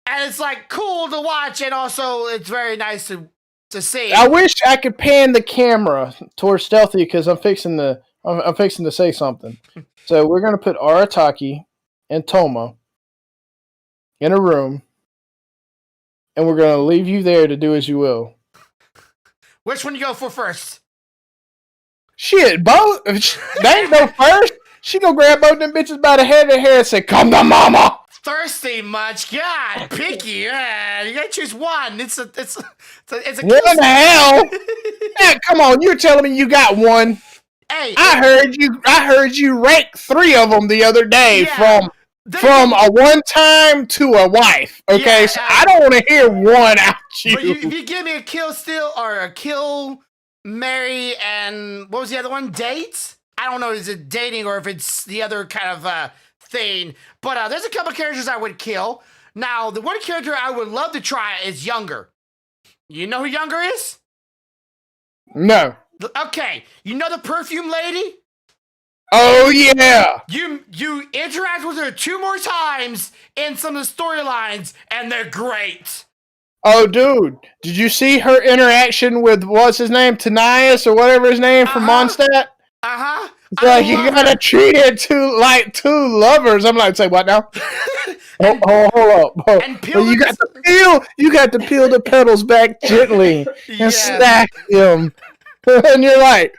and it's like cool to watch, and also it's very nice to see. I wish I could pan the camera towards Stealthy because I'm fixing to say something. So we're gonna put Arataki and Toma in a room, and we're gonna leave you there to do as you will. Which one you go for first? Shit, both. They ain't no first. She gonna grab both them bitches by the head of the hair and say, "Come to mama." Thirsty much? God, picky. Yeah, you gotta choose one. It's a what the hell? Yeah, come on, you're telling me you got one. Hey, I heard you rank 3 of them the other day from a one time to a wife. Okay, so I don't want to hear one out you. But if you give me a kill steal or a kill, marry, and what was the other one? Date? I don't know. Is it dating or if it's the other kind of thing? But there's a couple characters I would kill. Now, the one character I would love to try is Younger. You know who Younger is? No. Okay, you know the perfume lady? Oh yeah. You interact with her 2 more times in some of the storylines, and they're great. Oh, dude, did you see her interaction with what's his name, Tanias or whatever his name from Mondstadt? It's like you gotta treat it like two lovers. I'm like, say what now? Hold up. And You got to peel the petals back gently and stack them. And you're like,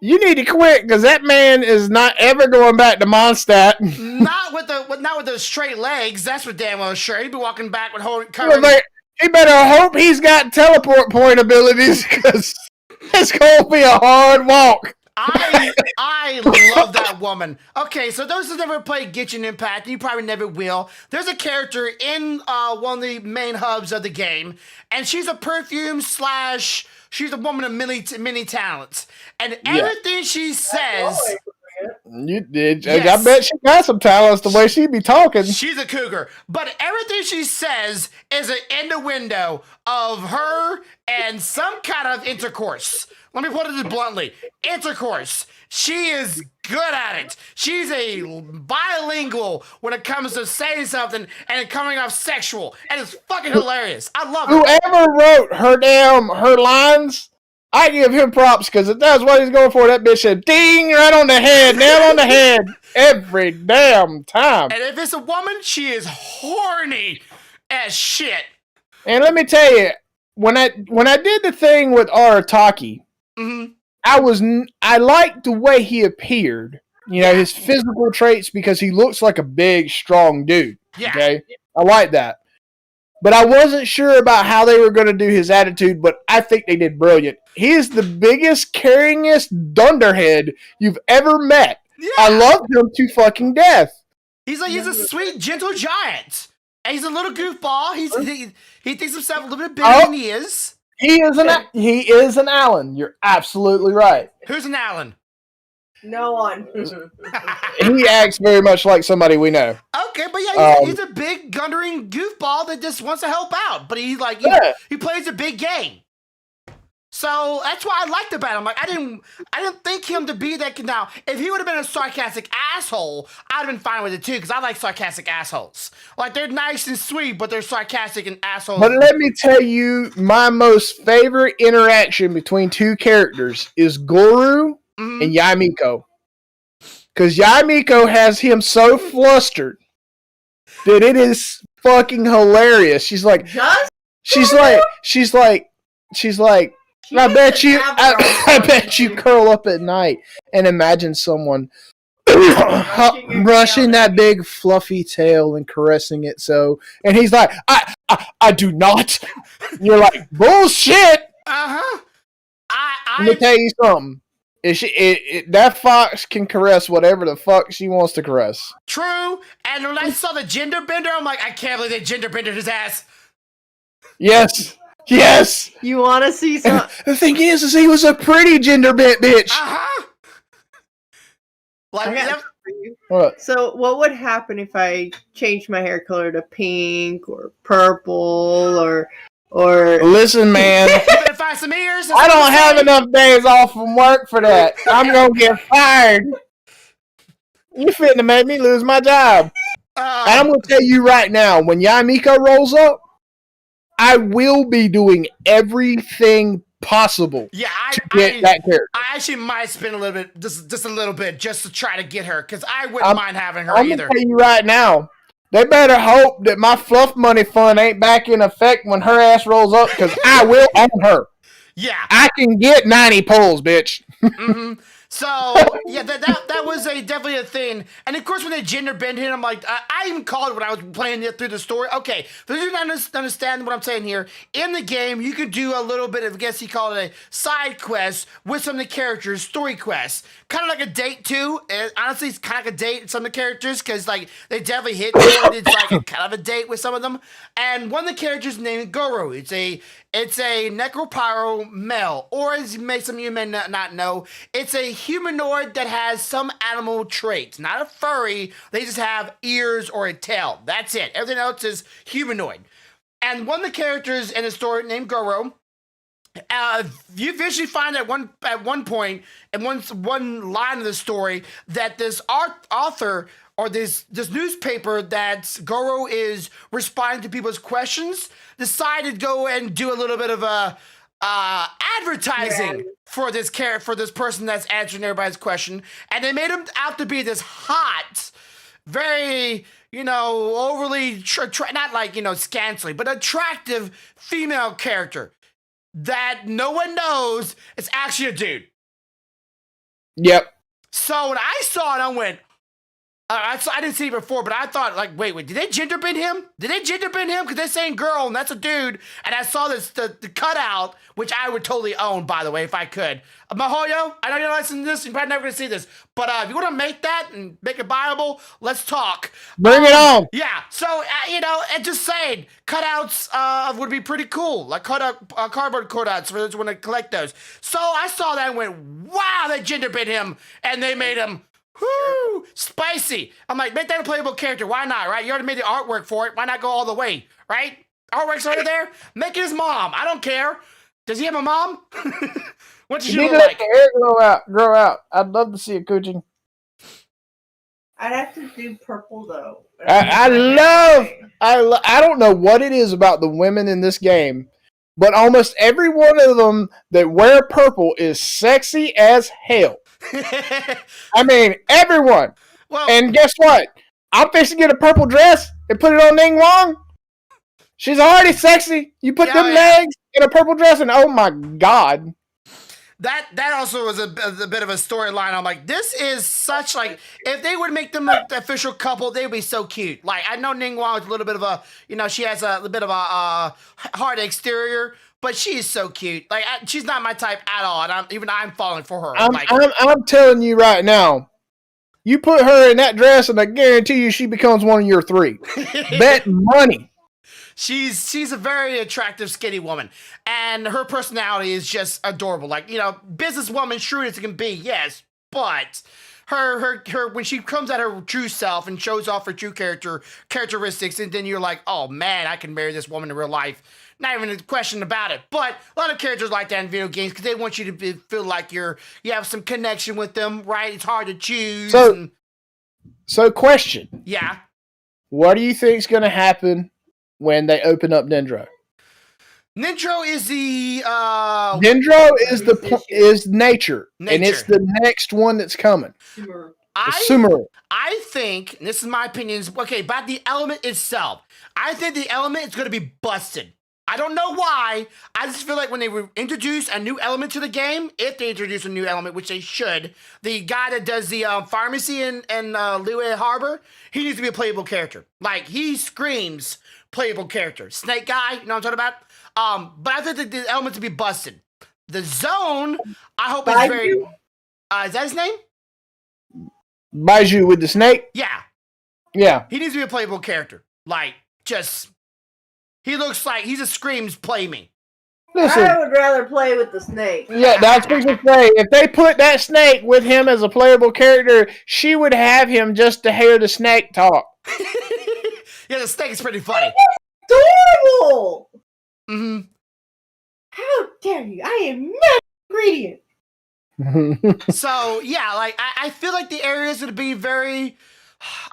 you need to quit because that man is not ever going back to Mondstadt. Not with those straight legs. That's for damn well sure. He'd be walking back with whole. He better hope he's got teleport point abilities because it's gonna be a hard walk. I love that woman. Okay, so those who never played Genshin Impact, you probably never will. There's a character in one of the main hubs of the game, and she's a perfume / she's a woman of many talents, and everything she says. You did. Yes. I bet she got some talents the way she be talking. She's a cougar, but everything she says is an innuendo of her and some kind of intercourse. Let me put it bluntly. Intercourse. She is good at it. She's a bilingual when it comes to saying something and it coming off sexual. And it's fucking hilarious. I love it. Whoever wrote her lines, I give him props because if that's what he's going for, that bitch said ding right on the head, nail on the head every damn time. And if it's a woman, she is horny as shit. And let me tell you, when I did the thing with Arataki, I liked the way he appeared. You know, his physical traits because he looks like a big, strong dude. Yeah. Okay? I like that. But I wasn't sure about how they were going to do his attitude, but I think they did brilliant. He is the biggest, caringest dunderhead you've ever met. Yeah. I love him to fucking death. He's a sweet, gentle giant. And he's a little goofball. He thinks himself a little bit bigger than he is. He is an Allen. You're absolutely right. Who's an Allen? No one. He acts very much like somebody we know. Okay, but yeah, he's a big, gundering goofball that just wants to help out. But he plays a big game. So that's why I liked about him. Like I didn't think him to be that. Now, if he would have been a sarcastic asshole, I'd have been fine with it too, because I like sarcastic assholes. Like they're nice and sweet, but they're sarcastic and assholes. But let me tell you, my most favorite interaction between two characters is Guru and Yamiko. Because Yamiko has him so flustered that it is fucking hilarious. She's like, I bet you curl up at night and imagine someone brushing that big fluffy tail and caressing it so. And he's like, I do not. And you're like, bullshit. Let me tell you something. That fox can caress whatever the fuck she wants to caress. True. And when I saw the gender bender, I'm like, I can't believe they gender bendered his ass. Yes. You want to see some? The thing is he was a pretty gender bent bitch. What? So, what would happen if I changed my hair color to pink or purple or? Listen, man. Find some ears. I don't have enough days off from work for that. I'm gonna get fired. You finna make me lose my job. And I'm gonna tell you right now, when Yamiko rolls up, I will be doing everything possible to get that character. I actually might spend a little bit, just a little bit, just to try to get her, because I wouldn't mind having her either. I'm gonna tell you right now, they better hope that my fluff money fund ain't back in effect when her ass rolls up, because I will own her. Yeah. I can get 90 pulls, bitch. So, yeah, that was definitely a thing. And, of course, when they gender bend him, I'm like, I even called it when I was playing it through the story. Okay, for you to understand what I'm saying here, in the game, you could do a little bit of, I guess you call it a side quest with some of the characters, story quests. Kind of like a date, too. Honestly, it's kind of like a date with some of the characters, because, like, they definitely hit toward it's like a kind of a date with some of them. And one of the characters named Goro. It's a necropyro male, or as some of you may not know, it's a humanoid that has some animal traits. Not a furry, they just have ears or a tail. That's it. Everything else is humanoid. And one of the characters in the story named Goro You eventually find at one point in one line of the story that this author or this newspaper that Goro is responding to people's questions decided to go and do a little bit of a advertising for this person that's answering everybody's question, and they made him out to be this hot, very overly not like scantily, but attractive female character that no one knows is actually a dude. Yep. So when I saw it, I went, I didn't see it before, but I thought, like, wait, did they gender bend him? Because they're saying girl, and that's a dude. And I saw the cutout, which I would totally own, by the way, if I could. Mahoyo, I know you're listening to this, you're probably never going to see this, but if you want to make that and make it viable, let's talk. Bring it on. Yeah, so, and just saying, cutouts would be pretty cool, like cardboard cutouts for those who want to collect those. So I saw that and went, wow, they gender bent him, and they made him whoo, spicy. I'm like, make that a playable character. Why not, right? You already made the artwork for it. Why not go all the way, right? Artwork's already there. Make it his mom. I don't care. Does he have a mom? What does she look like? Hair grow out. I'd love to see it, coaching. I'd have to do purple though. I don't know what it is about the women in this game, but almost every one of them that wear purple is sexy as hell. I mean, everyone. Well, and guess what? I'm fixing to get a purple dress and put it on Ning Wong. She's already sexy. You put them legs in a purple dress, and oh my god. That also was a bit of a storyline. I'm like, this is such like, if they would make them like the official couple, they would be so cute. Like, I know Ning Wong is a little bit of a, she has a little bit of a hard exterior, but she is so cute. Like, she's not my type at all, and I'm falling for her. I'm telling you right now, you put her in that dress, and I guarantee you she becomes one of your three. Bet money. She's a very attractive, skinny woman, and her personality is just adorable. Like, businesswoman, shrewd as it can be, yes, but her when she comes at her true self and shows off her true characteristics, and then you're like, oh man, I can marry this woman in real life. Not even a question about it. But a lot of characters like that in video games because they want you to feel like you have some connection with them, right? It's hard to choose. So question. Yeah. What do you think is going to happen when they open up Dendro? Dendro is the Dendro is nature, and it's the next one that's coming. I think, and this is my opinion, about the element itself. I think the element is going to be busted. I don't know why. I just feel like when they introduce a new element to the game, if they introduce a new element, which they should, the guy that does the pharmacy in Liyue Harbor, he needs to be a playable character. Like, he screams playable character. Snake guy, you know what I'm talking about? But I think the element to be busted. The zone, I hope is very... is that his name? Baiju with the snake? Yeah. Yeah. He needs to be a playable character. Like, just... He looks like he just screams, play me. Listen, I would rather play with the snake. Yeah, that's what I'm saying. If they put that snake with him as a playable character, she would have him just to hear the snake talk. Yeah, the snake is pretty funny. Adorable! Mm-hmm. How dare you? I am not an ingredient. So, yeah, like, I feel like the area is going to be very...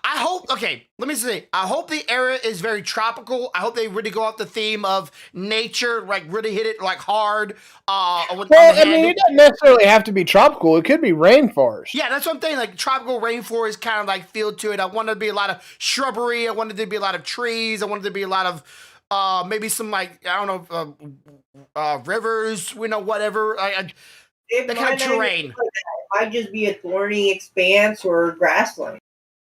I hope the area is very tropical. I hope they really go off the theme of nature, like really hit it like hard. It doesn't necessarily have to be tropical. It could be rainforest. Yeah, that's what I'm saying. Like tropical rainforest kind of like feel to it. I wanted to be a lot of shrubbery. I wanted to be a lot of trees. I wanted to be a lot of maybe some like, I don't know, rivers, whatever. That kind of terrain. It might just be a thorny expanse or grassland.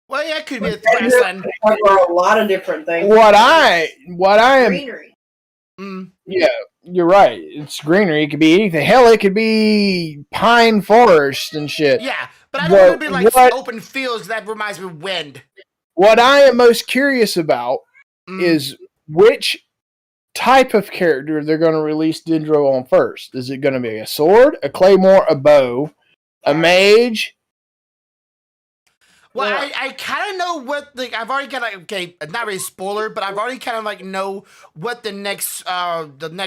Well, yeah, it could be a grassland. Cover a lot of different things. What I am greenery. Yeah, you're right. It's greenery. It could be anything. Hell, it could be pine forest and shit. Yeah, but I don't want to be like open fields. That reminds me of wind. What I am most curious about is which type of character they're going to release Dendro on first. Is it going to be a sword, a claymore, a bow, a mage? Well, Yeah. I kind of know what I've already kind of not really spoiler, but I've already kind of like know what the next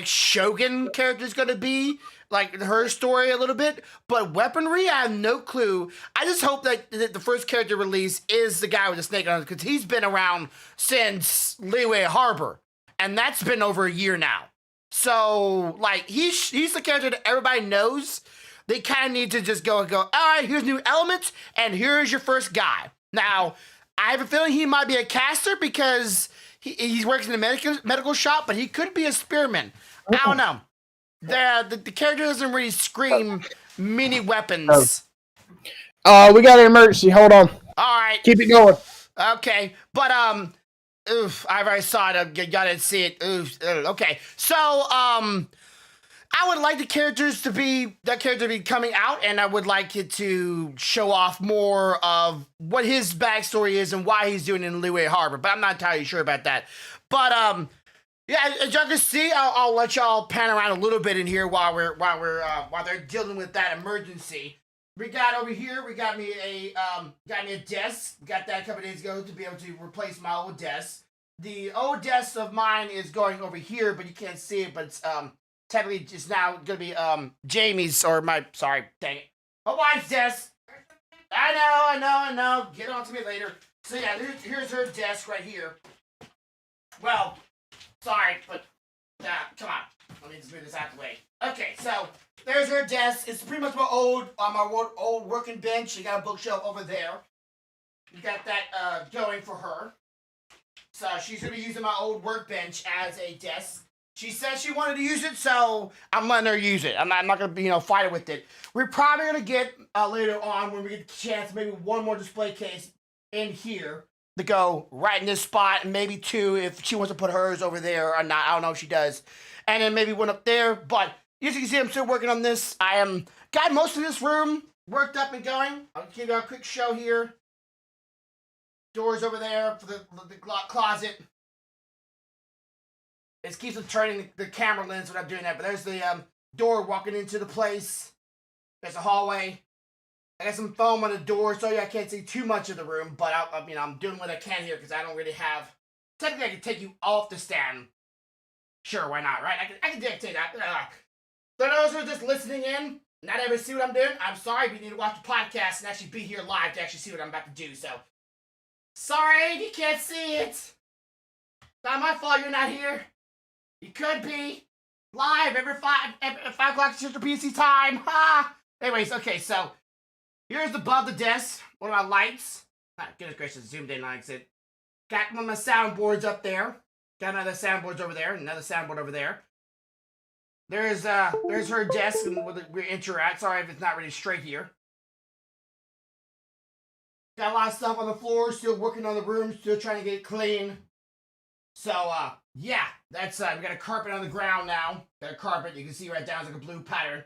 Shogun character is gonna be, like her story a little bit. But weaponry, I have no clue. I just hope that the first character release is the guy with the snake on it, because he's been around since Liyue Harbor, and that's been over a year now. So like he's the character that everybody knows. They kind of need to just go, all right, here's new elements, and here's your first guy. Now, I have a feeling he might be a caster because he works in a medical shop, but he could be a spearman. I don't know. The character doesn't really scream mini weapons. We got an emergency. Hold on. All right. Keep it going. Okay, but oof, I already saw it. I gotta see it. Oof. Okay, so I would like that character to be coming out, and I would like it to show off more of what his backstory is and why he's doing it in Liyue Harbor. But I'm not entirely sure about that. But yeah, as y'all can see, I'll let y'all pan around a little bit in here while they're dealing with that emergency. We got over here. We got me a desk. Got that a couple days ago to be able to replace my old desk. The old desk of mine is going over here, but you can't see it. But it's technically it's now gonna be Jamie's or my dang it, my wife's desk. I know. Get on to me later. So yeah, here's her desk right here. Well, sorry, but come on. Let me just move this out the way. Okay, so there's her desk. It's pretty much my old working bench. You got a bookshelf over there. You got that going for her. So she's gonna be using my old workbench as a desk. She said she wanted to use it, so I'm letting her use it. I'm not gonna fight it with it. We're probably gonna get later on when we get the chance, maybe one more display case in here to go right in this spot, and maybe two if she wants to put hers over there or not. I don't know if she does. And then maybe one up there. But as you can see, I'm still working on this. I got most of this room worked up and going. I'll give you a quick show here. Doors over there for the closet. It keeps on turning the camera lens when I'm doing that. But there's the door walking into the place. There's a hallway. I got some foam on the door, so I can't see too much of the room. But I'm doing what I can here because I don't really have. Technically, I can take you off the stand. Sure, why not, right? I can dictate that. For those who are just listening in, not able to see what I'm doing, I'm sorry, but you need to watch the podcast and actually be here live to actually see what I'm about to do. So, sorry, you can't see it. Not my fault you're not here. You could be live every 5 o'clock Central PC time. Ha! Anyways, okay, so here's above the desk, one of my lights. Goodness gracious, zoomed in on it. Got one of my soundboards up there. Got another soundboard over there, another soundboard over there. There's her desk and we interact. Sorry if it's not really straight here. Got a lot of stuff on the floor, still working on the room, still trying to get it clean. So, yeah, that's, we got a carpet on the ground now. Got a carpet, you can see right down, it's like a blue pattern.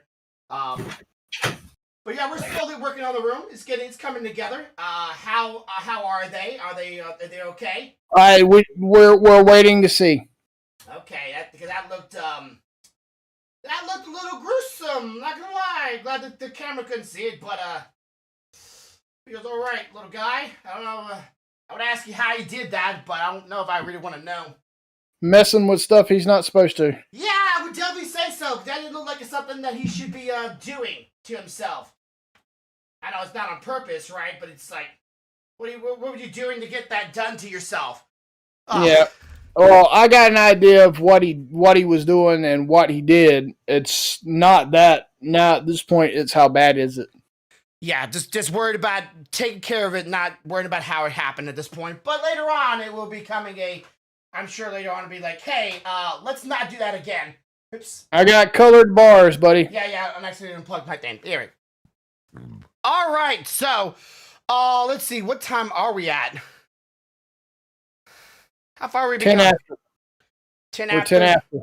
But yeah, we're slowly working on the room. It's coming together. How are they? Are they okay? We're waiting to see. Okay, because that looked a little gruesome. Not gonna lie. Glad that the camera couldn't see it, but feels all right, little guy. I don't know. I would ask you how he did that, but I don't know if I really want to know. Messing with stuff he's not supposed to. Yeah, I would definitely say so. That didn't look like it's something that he should be doing to himself. I know it's not on purpose, right? But it's like, what were you doing to get that done to yourself? Yeah. Well, I got an idea of what he was doing and what he did. It's not that now at this point. It's how bad is it? Yeah, just worried about taking care of it, not worried about how it happened at this point. But later on, it will be coming I'm sure later on it'll be like, hey, let's not do that again. Oops. I got colored bars, buddy. Yeah, I'm actually gonna unplug my thing. There we go. All right, so, let's see, what time are we at? How far are we 10 after. 10 We're after? 10 after.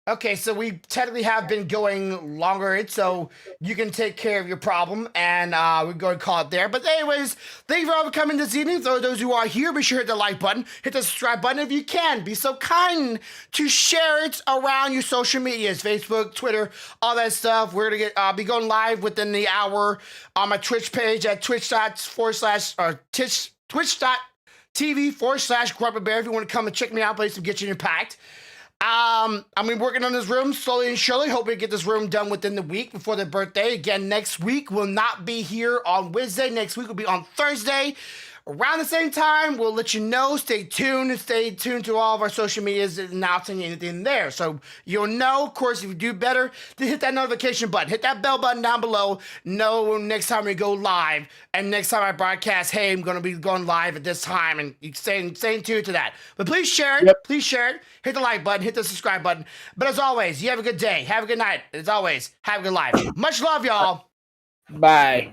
Okay, so we technically have been going longer, so you can take care of your problem, and we're going to call it there. But anyways, thank you for all for coming this evening. For those who are here, be sure to hit the like button, hit the subscribe button if you can. Be so kind to share it around your social medias, Facebook, Twitter, all that stuff. We're going to be going live within the hour on my Twitch page at twitch.tv/Grumpy Bear if you want to come and check me out, play some Genshin Impact. I'm working on this room slowly and surely. Hope we get this room done within the week before their birthday. Again, next week will not be here on Wednesday. Next week will be on Thursday. Around the same time, we'll let you know. Stay tuned and stay tuned to all of our social medias announcing anything there. So you'll know, of course, if you do better, then hit that notification button. Hit that bell button down below. Know next time we go live. And next time I broadcast, hey, I'm going to be going live at this time. And you stay tuned to that. But please share it. Yep. Please share it. Hit the like button. Hit the subscribe button. But as always, you have a good day. Have a good night. As always, have a good life. Much love, y'all. Bye.